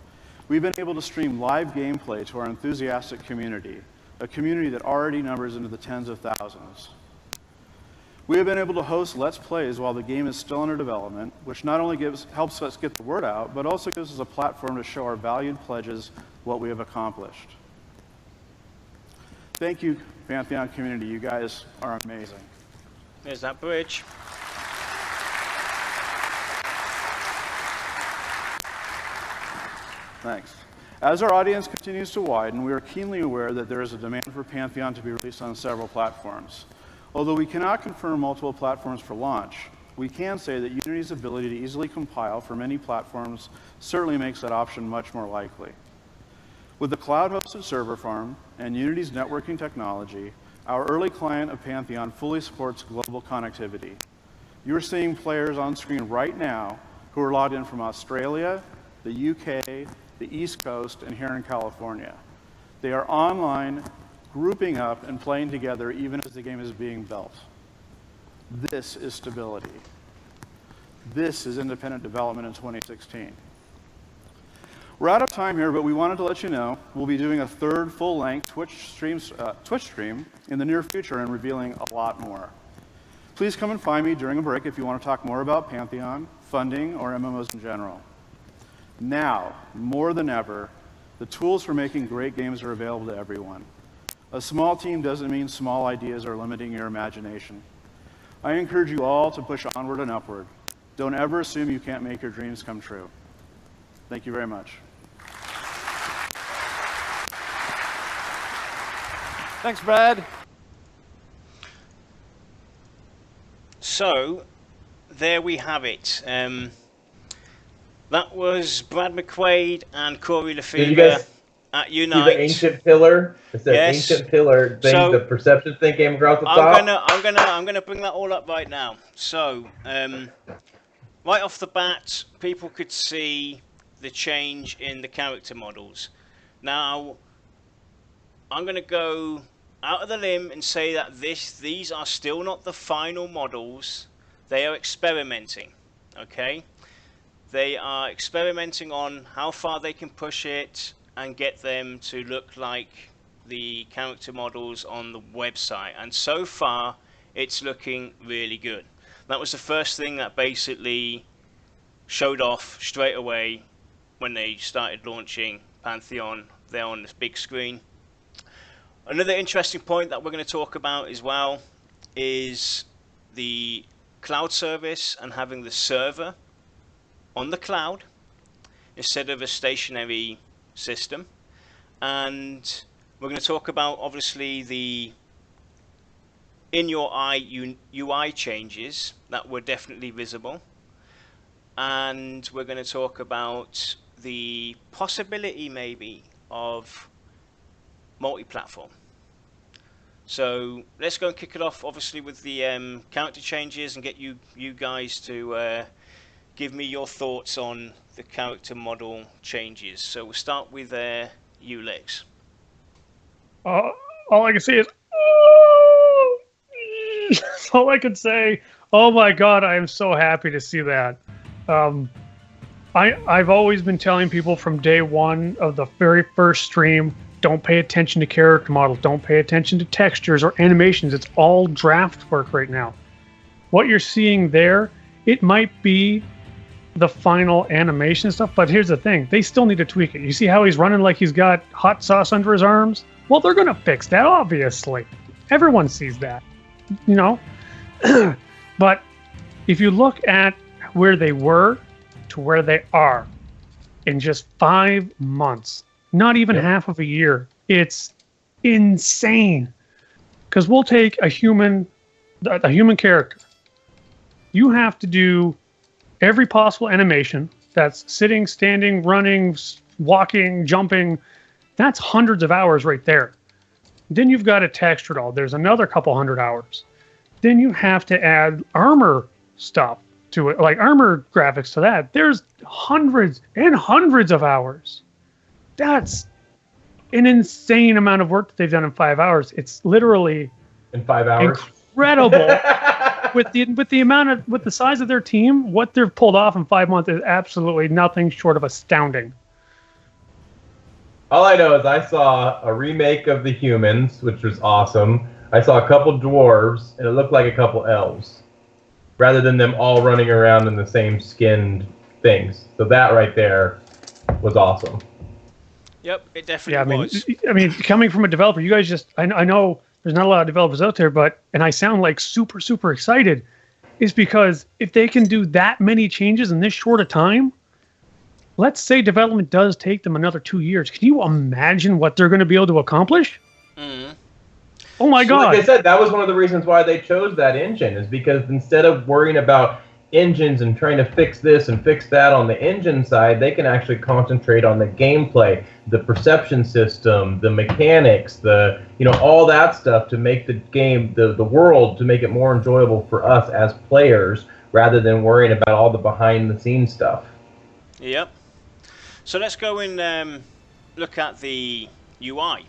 we've been able to stream live gameplay to our enthusiastic community, a community that already numbers into the tens of thousands. We have been able to host Let's Plays while the game is still under development, which not only helps us get the word out, but also gives us a platform to show our valued pledges what we have accomplished. Thank you, Pantheon community. You guys are amazing. There's that bridge. Thanks. As our audience continues to widen, we are keenly aware that there is a demand for Pantheon to be released on several platforms. Although we cannot confirm multiple platforms for launch, we can say that Unity's ability to easily compile for many platforms certainly makes that option much more likely. With the cloud-hosted server farm and Unity's networking technology, our early client of Pantheon fully supports global connectivity. You're seeing players on screen right now who are logged in from Australia, the UK, the East Coast, and here in California. They are online, grouping up and playing together even as the game is being built. This is stability. This is independent development in 2016. We're out of time here, but we wanted to let you know we'll be doing a third full-length Twitch stream in the near future and revealing a lot more. Please come and find me during a break if you want to talk more about Pantheon, funding, or MMOs in general. Now, more than ever, the tools for making great games are available to everyone. A small team doesn't mean small ideas are limiting your imagination. I encourage you all to push onward and upward. Don't ever assume you can't make your dreams come true. Thank you very much. Thanks, Brad. So, there we have it. That was Brad McQuaid and Corey Lefevre at Unite. See the ancient pillar? It's that Yes. ancient pillar thing, So, the perception thing came across the top. I'm gonna bring that all up right now. So, right off the bat, people could see the change in the character models. Now, I'm gonna go out of the limb and say that these are still not the final models. They are experimenting. Okay, they are experimenting on how far they can push it and get them to look like the character models on the website, and so far it's looking really good. That was the first thing that basically showed off straight away when they started launching Pantheon there on this big screen. Another interesting point that we're going to talk about as well is the cloud service and having the server on the cloud instead of a stationary system. And we're going to talk about obviously the in your eye UI changes that were definitely visible, and we're going to talk about the possibility maybe of multi-platform. So let's go and kick it off obviously with the character changes and get you guys to give me your thoughts on the character model changes. So we'll start with you, Lex. All I can say is, oh, that's all I can say. Oh my God, I am so happy to see that. I've always been telling people from day one of the very first stream, don't pay attention to character models, don't pay attention to textures or animations. It's all draft work right now. What you're seeing there, it might be the final animation stuff, but here's the thing, they still need to tweak it. You see how he's running like he's got hot sauce under his arms? Well, they're going to fix that, obviously. Everyone sees that, you know? But if you look at where they were to where they are in just 5 months, not even half of a year, it's insane. Because we'll take a human character. You have to do every possible animation that's sitting, standing, running, walking, jumping. That's hundreds of hours right there. Then you've got a texture all. There's another couple hundred hours. Then you have to add armor stuff to it, like armor graphics to that. There's hundreds and hundreds of hours. That's an insane amount of work that they've done in 5 hours. It's literally in 5 hours. Incredible. with the size of their team, what they've pulled off in 5 months is absolutely nothing short of astounding. All I know is I saw a remake of the humans, which was awesome. I saw a couple dwarves, and it looked like a couple elves, rather than them all running around in the same skinned things. So that right there was awesome. Yep, it definitely was. I mean, coming from a developer, you guys just, I know there's not a lot of developers out there, and I sound like super, super excited, is because if they can do that many changes in this short a time, let's say development does take them another 2 years. Can you imagine what they're going to be able to accomplish? Mm-hmm. Oh my God. Like I said, that was one of the reasons why they chose that engine, is because instead of worrying about engines and trying to fix this and fix that on the engine side, they can actually concentrate on the gameplay, the perception system, the mechanics, all that stuff to make the game, the world, to make it more enjoyable for us as players, rather than worrying about all the behind the scenes stuff. Yep. So let's go and look at the UI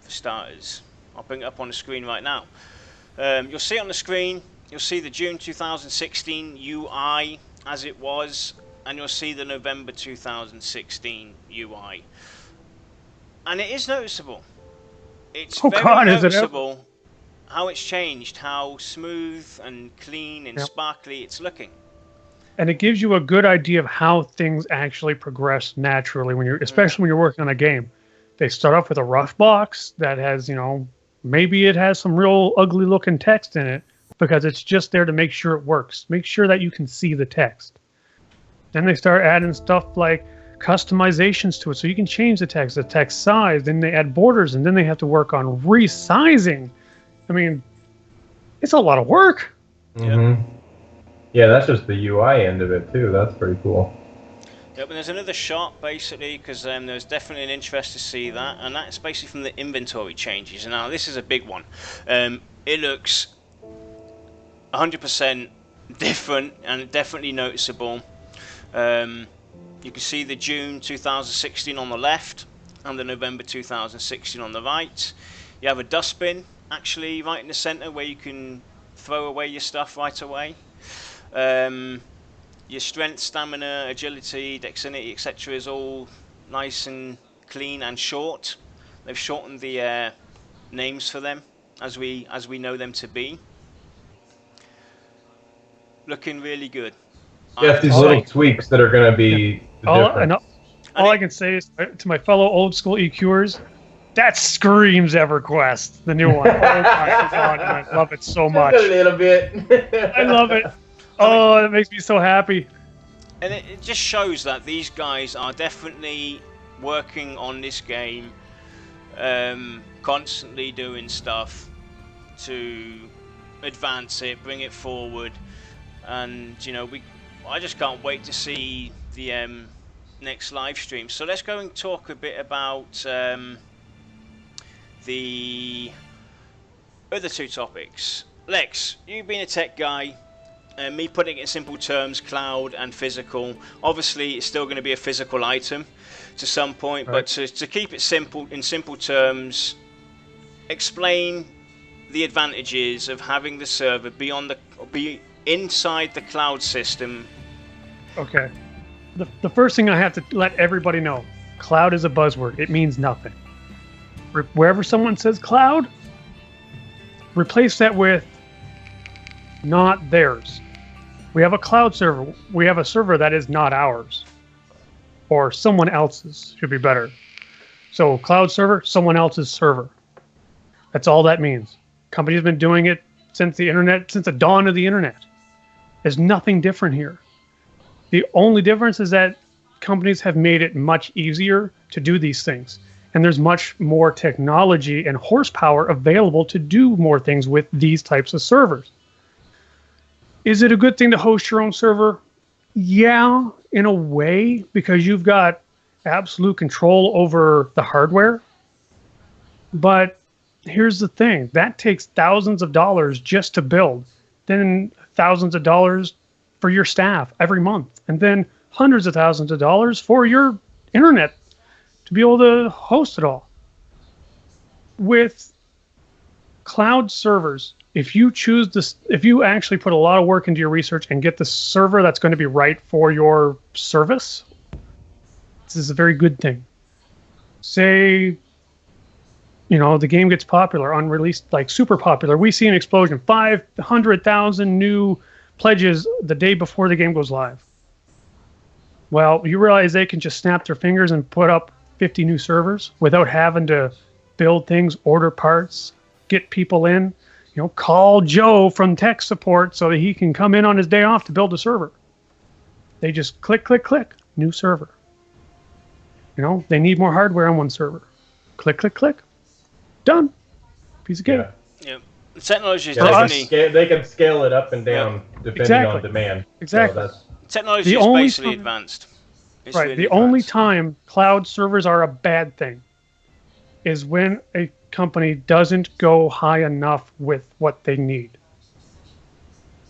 for starters. I'll bring it up on the screen right now. You'll see on the screen, you'll see the June 2016 UI as it was, and you'll see the November 2016 UI. And it is noticeable. It's very noticeable how it's changed, how smooth and clean and sparkly it's looking. And it gives you a good idea of how things actually progress naturally especially when you're working on a game. They start off with a rough box that has, maybe it has some real ugly looking text in it because it's just there to make sure it works. Make sure that you can see the text. Then they start adding stuff like customizations to it so you can change the text size. Then they add borders, and then they have to work on resizing. I mean, it's a lot of work. Mm-hmm. Yeah, that's just the UI end of it too. That's pretty cool. Yep, and there's another shot basically because there's definitely an interest to see that, and that's basically from the inventory changes. And now this is a big one. It looks 100% different and definitely noticeable. You can see the June 2016 on the left and the November 2016 on the right. You have a dustbin actually right in the center where you can throw away your stuff right away. Your strength, stamina, agility, dexterity, etc. is all nice and clean and short. They've shortened the names for them as we know them to be. Looking really good. Yeah, these little tweaks that are going to be the all I can say is to my fellow old school EQers, that screams EverQuest, the new one. Oh my God, I love it so much. Just a little bit. I love it. Oh, that makes me so happy. And it just shows that these guys are definitely working on this game, constantly doing stuff to advance it, bring it forward, and I just can't wait to see the next live stream. So let's go and talk a bit about the other two topics. Lex, you being a tech guy, me putting it in simple terms, cloud and physical. Obviously, it's still going to be a physical item to some point, Right. but to keep it simple, in simple terms, explain the advantages of having the server be inside the cloud system. Okay. The first thing I have to let everybody know, cloud is a buzzword. It means nothing. Wherever someone says cloud, replace that with not theirs. We have a cloud server. We have a server that is not ours. Or someone else's, should be better. So cloud server, someone else's server. That's all that means. Company's been doing it since the internet, since the dawn of the internet. There's nothing different here. The only difference is that companies have made it much easier to do these things. And there's much more technology and horsepower available to do more things with these types of servers. Is it a good thing to host your own server? Yeah, in a way, because you've got absolute control over the hardware. But here's the thing, that takes thousands of dollars just to build, then thousands of dollars for your staff every month, and then hundreds of thousands of dollars for your internet to be able to host it all. With cloud servers, if you choose this, if you actually put a lot of work into your research and get the server that's going to be right for your service, this is a very good thing. Say, you know, the game gets popular, unreleased, like super popular. We see an explosion, 500,000 new pledges the day before the game goes live. Well, you realize they can just snap their fingers and put up 50 new servers without having to build things, order parts, get people in, you know, call Joe from tech support so that he can come in on his day off to build a server. They just click, click, click, new server. You know, they need more hardware on one server. Click, click, click. Done. Piece of cake. Yeah. The technology is Yeah, definitely... they can scale it up and down depending on demand. Exactly. So technology is basically advanced. It's right. really The only advanced. time cloud servers are a bad thing is when a company doesn't go high enough with what they need.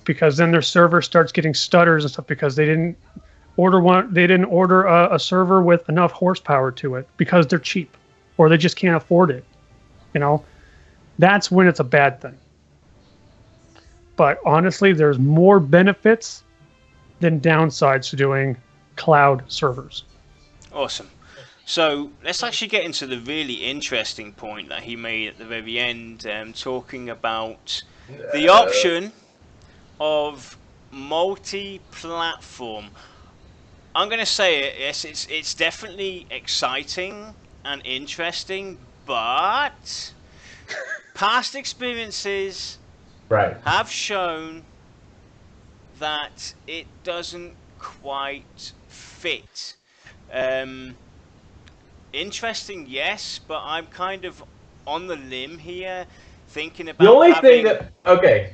Because then their server starts getting stutters and stuff because they didn't order a server with enough horsepower to it because they're cheap or they just can't afford it. You know, that's when it's a bad thing. But honestly, there's more benefits than downsides to doing cloud servers. Awesome. So let's actually get into the really interesting point that he made at the very end, talking about the option of multi-platform. I'm going to say it, yes, it's definitely exciting and interesting, but past experiences have shown that it doesn't quite fit. Interesting, yes, but I'm kind of on the limb here, thinking about the only thing that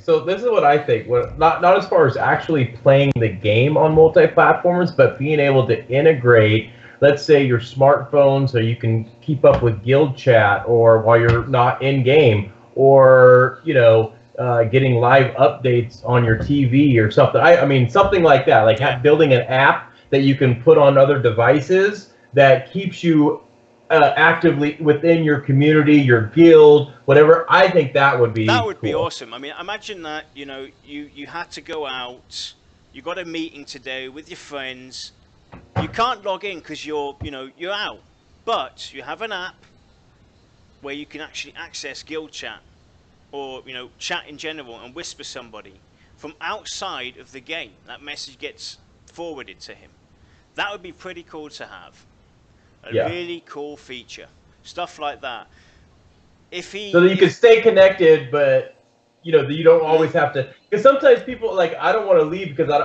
so this is what I think. Not as far as actually playing the game on multi-platforms, but being able to integrate, let's say, your smartphone so you can keep up with guild chat, or while you're not in game, or getting live updates on your TV or something. I mean, something like that, like building an app that you can put on other devices that keeps you actively within your community, your guild, whatever. I think that would be be awesome. I mean, imagine that, you had to go out, you got a meeting today with your friends, you can't log in because you're out, but you have an app where you can actually access guild chat or chat in general and whisper somebody from outside of the game. That message gets forwarded to him. That would be pretty cool to have. A really cool feature. Stuff like that. So that you can stay connected, but you don't always have to. Because sometimes people I don't want to leave because I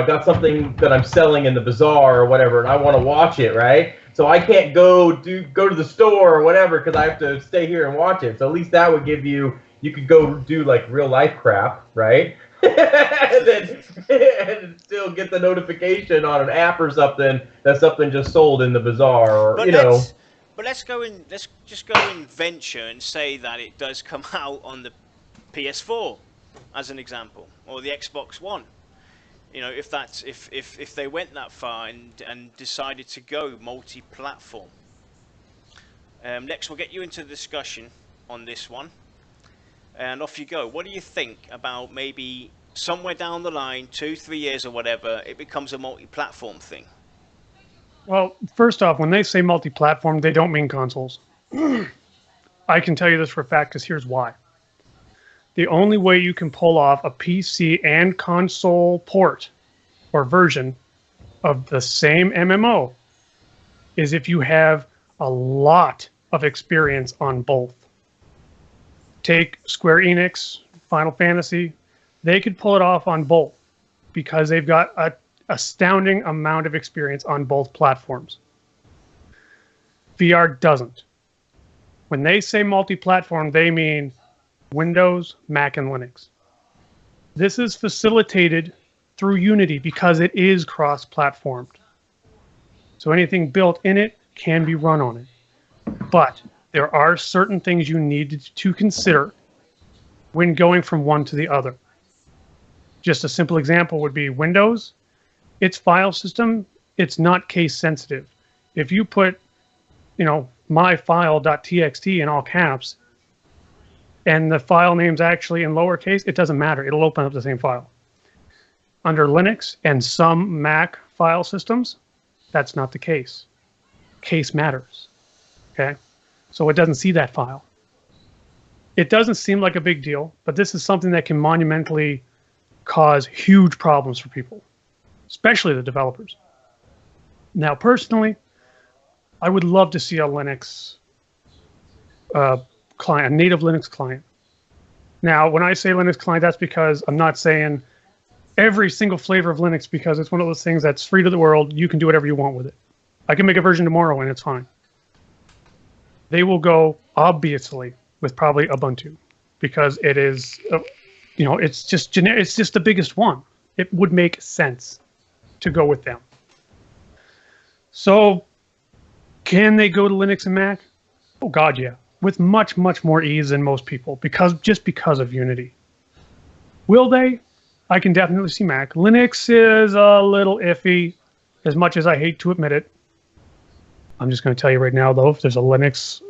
got something that I'm selling in the bazaar or whatever, and I want to watch it, right? So I can't go to the store or whatever because I have to stay here and watch it. So at least that would give you could go do real life crap, right? and still get the notification on an app or something that something just sold in the bazaar, or But let's just go and venture and say that it does come out on the PS4. as an example, or the Xbox One. You know, if they went that far and decided to go multi-platform. Next, we'll get you into the discussion on this one, and off you go. What do you think about maybe somewhere down the line, 2-3 years or whatever, it becomes a multi-platform thing? Well, first off, when they say multi-platform, they don't mean consoles. I can tell you this for a fact because here's why. The only way you can pull off a PC and console port or version of the same MMO is if you have a lot of experience on both. Take Square Enix, Final Fantasy. They could pull it off on both because they've got an astounding amount of experience on both platforms. VR doesn't. When they say multi-platform, they mean Windows, Mac, and Linux. This is facilitated through Unity because it is cross-platformed. So anything built in it can be run on it. But there are certain things you need to consider when going from one to the other. Just a simple example would be Windows. Its file system, it's not case sensitive. If you put, myfile.txt in all caps, and the file name's actually in lowercase, it doesn't matter. It'll open up the same file. Under Linux and some Mac file systems, that's not the case. Case matters. Okay? So it doesn't see that file. It doesn't seem like a big deal, but this is something that can monumentally cause huge problems for people, especially the developers. Now, personally, I would love to see a Linux client, a native Linux client. Now, when I say Linux client, that's because I'm not saying every single flavor of Linux, because it's one of those things that's free to the world. You can do whatever you want with it. I can make a version tomorrow and it's fine. They will go, obviously, with probably Ubuntu, because it is, it's just generic. It's just the biggest one. It would make sense to go with them. So, can they go to Linux and Mac? Oh God, yeah, with much, much more ease than most people, because of Unity. Will they? I can definitely see Mac. Linux is a little iffy, as much as I hate to admit it. I'm just going to tell you right now, though, if there's a Linux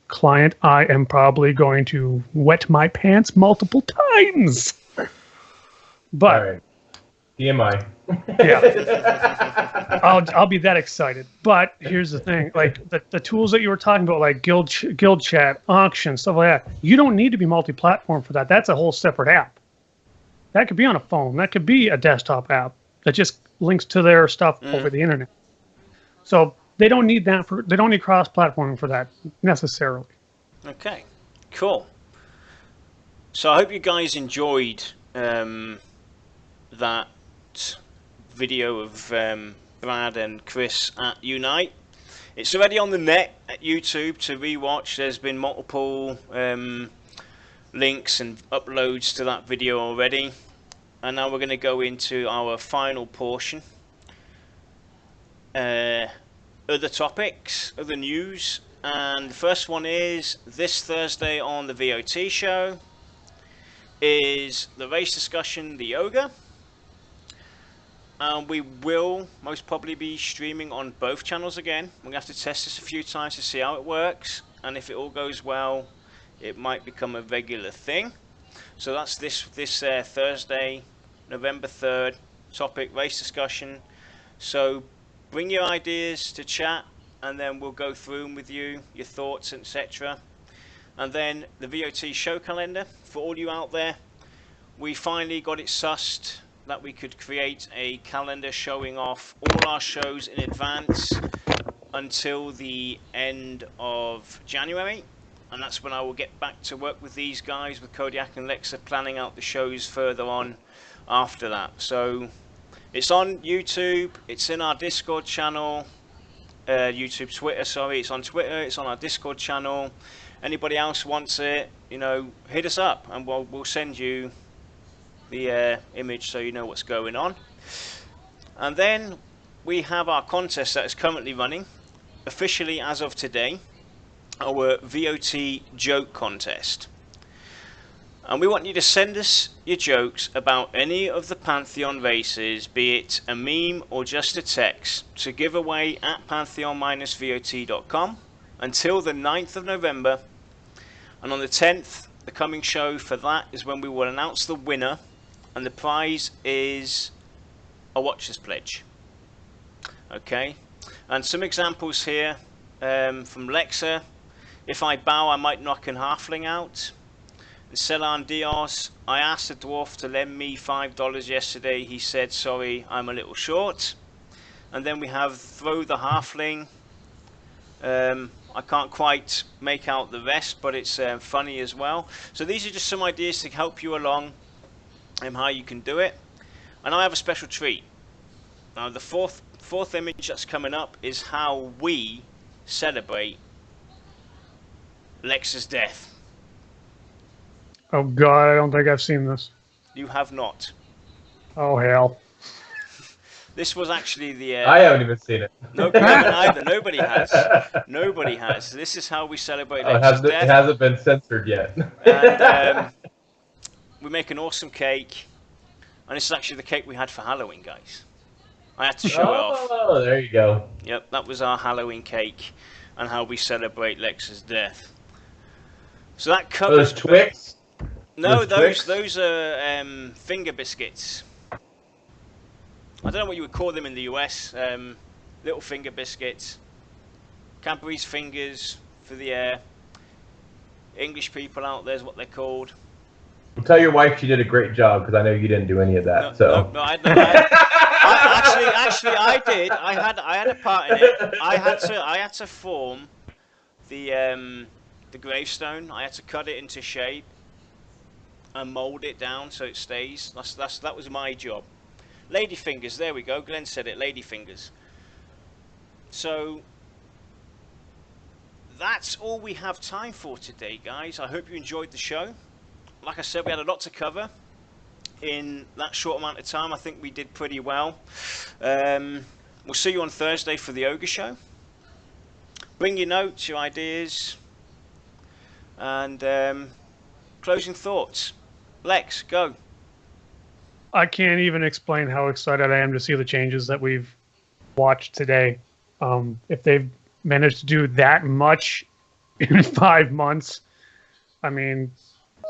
client, I am probably going to wet my pants multiple times. But all right. TMI. Yeah, I'll be that excited. But here's the thing: like the tools that you were talking about, like guild chat, auction, stuff like that. You don't need to be multi-platform for that. That's a whole separate app. That could be on a phone. That could be a desktop app that just links to their stuff over the internet. So they don't need that they don't need cross-platforming for that necessarily. Okay, cool. So I hope you guys enjoyed that video of Brad and Chris at Unite. It's already on the net at YouTube to rewatch. There's been multiple links and uploads to that video already, and now we're going to go into our final portion. Other topics, other news, and the first one is this Thursday on the VOT show is the race discussion, the Yoga. We will most probably be streaming on both channels again. We're going to have to test this a few times to see how it works, and if it all goes well, it might become a regular thing. So that's this Thursday, November 3rd, topic race discussion. So bring your ideas to chat, and then we'll go through them with you, your thoughts, etc. And then the VOT show calendar, for all you out there, we finally got it sussed that we could create a calendar showing off all our shows in advance until the end of January. And that's when I will get back to work with these guys, with Kodiak and Lexa, planning out the shows further on after that. So it's on YouTube, it's in our Discord channel, Twitter, sorry, it's on Twitter, it's on our Discord channel. Anybody else wants it, hit us up and we'll send you the image so you know what's going on. And then we have our contest that is currently running, officially as of today, our VOT joke contest. And we want you to send us your jokes about any of the Pantheon races, be it a meme or just a text, to give away at pantheon-vot.com until the 9th of November. And on the 10th, the coming show for that is when we will announce the winner, and the prize is a Watcher's Pledge. Okay, and some examples here from Lexa. If I bow, I might knock an halfling out. And Celan Dios, I asked the dwarf to lend me $5 yesterday. He said, sorry, I'm a little short. And then we have Throw the Halfling. I can't quite make out the rest, but it's funny as well. So these are just some ideas to help you along and how you can do it. And I have a special treat. Now the fourth image that's coming up is how we celebrate Lex's death. Oh God, I don't think I've seen this. You have not. Oh hell. This was actually the... I haven't even seen it. No, either. Nobody has. Nobody has. This is how we celebrate Lex's death. It hasn't been censored yet. And we make an awesome cake. And this is actually the cake we had for Halloween, guys. I had to show it off. Oh, there you go. Yep, that was our Halloween cake and how we celebrate Lex's death. So that covers... Those Twix? No, Twix? those are finger biscuits. I don't know what you would call them in the US. Little finger biscuits. Cadbury's fingers for the English people out there is what they're called. Well, tell your wife she did a great job because I know you didn't do any of that. Actually, I did. I had a part in it. I had to form the gravestone. I had to cut it into shape and mold it down so it stays. That was my job. Ladyfingers, there we go. Glenn said it, ladyfingers. So that's all we have time for today, guys. I hope you enjoyed the show. Like I said, we had a lot to cover in that short amount of time. I think we did pretty well. We'll see you on Thursday for the Ogre Show. Bring your notes, your ideas, and closing thoughts. Lex, go. I can't even explain how excited I am to see the changes that we've watched today. If they've managed to do that much in 5 months, I mean,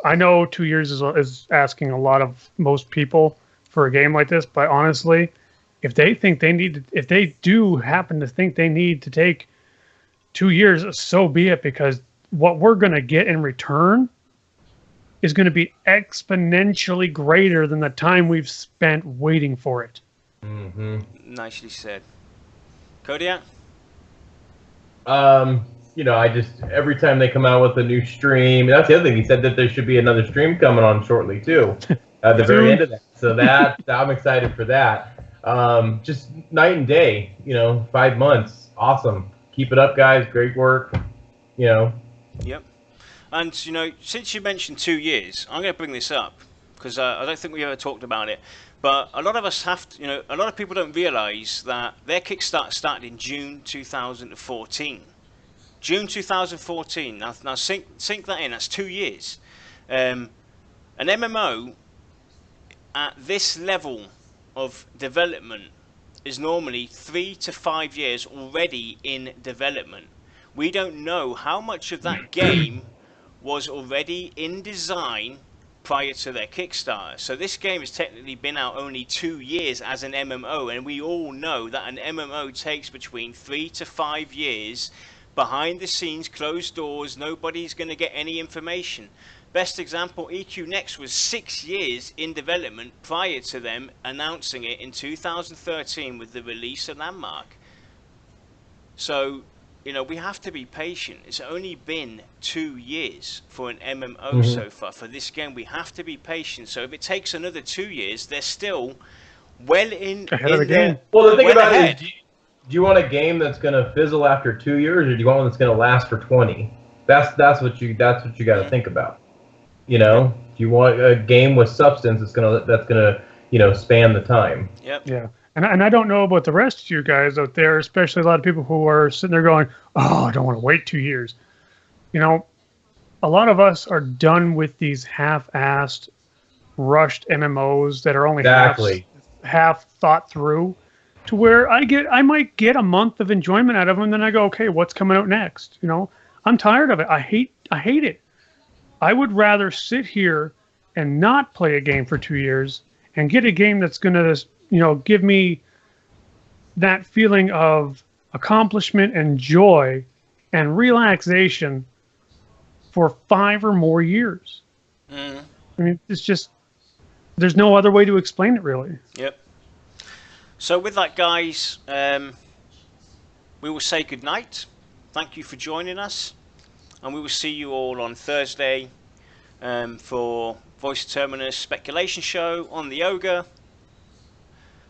I know 2 years is asking a lot of most people for a game like this, but honestly, if they do happen to think they need to take 2 years, so be it, because what we're going to get in return is going to be exponentially greater than the time we've spent waiting for it. Mm-hmm. Nicely said. Kodiak? I just, every time they come out with a new stream, that's the other thing, he said that there should be another stream coming on shortly too, at the very end of that. So that, I'm excited for that. Just night and day, 5 months. Awesome. Keep it up, guys. Great work. Yep. And, since you mentioned 2 years, I'm going to bring this up because I don't think we ever talked about it. But a lot of us have to, a lot of people don't realize that their Kickstarter started in June 2014. June 2014. Now sink that in. That's 2 years. An MMO at this level of development is normally 3 to 5 years already in development. We don't know how much of that game was already in design prior to their Kickstarter. So this game has technically been out only 2 years as an MMO, and we all know that an MMO takes between 3 to 5 years behind the scenes, closed doors. Nobody's going to get any information. Best example, EQ Next was 6 years in development prior to them announcing it in 2013 with the release of Landmark. So, we have to be patient. It's only been 2 years for an MMO so far. For this game, we have to be patient. So if it takes another 2 years, they're still well ahead of the game. Well, the thing about it is, do you want a game that's going to fizzle after 2 years, or do you want one that's going to last for 20? That's what you got to think about. Do you want a game with substance that's gonna span the time? Yep. Yeah. And I don't know about the rest of you guys out there, especially a lot of people who are sitting there going, "Oh, I don't want to wait 2 years." a lot of us are done with these half-assed, rushed MMOs that are only Exactly. half thought through, to where I might get a month of enjoyment out of them, and then I go, okay, what's coming out next? You know, I'm tired of it. I hate it. I would rather sit here and not play a game for 2 years and get a game that's going to, you know, give me that feeling of accomplishment and joy and relaxation for 5 or more years. Mm. I mean, it's just, there's no other way to explain it, really. Yep. So with that, guys, we will say goodnight. Thank you for joining us. And we will see you all on Thursday for Voice of Terminus Speculation Show on the Ogre.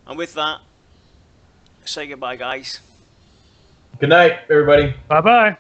And with that, say goodbye, guys. Good night, everybody. Bye-bye.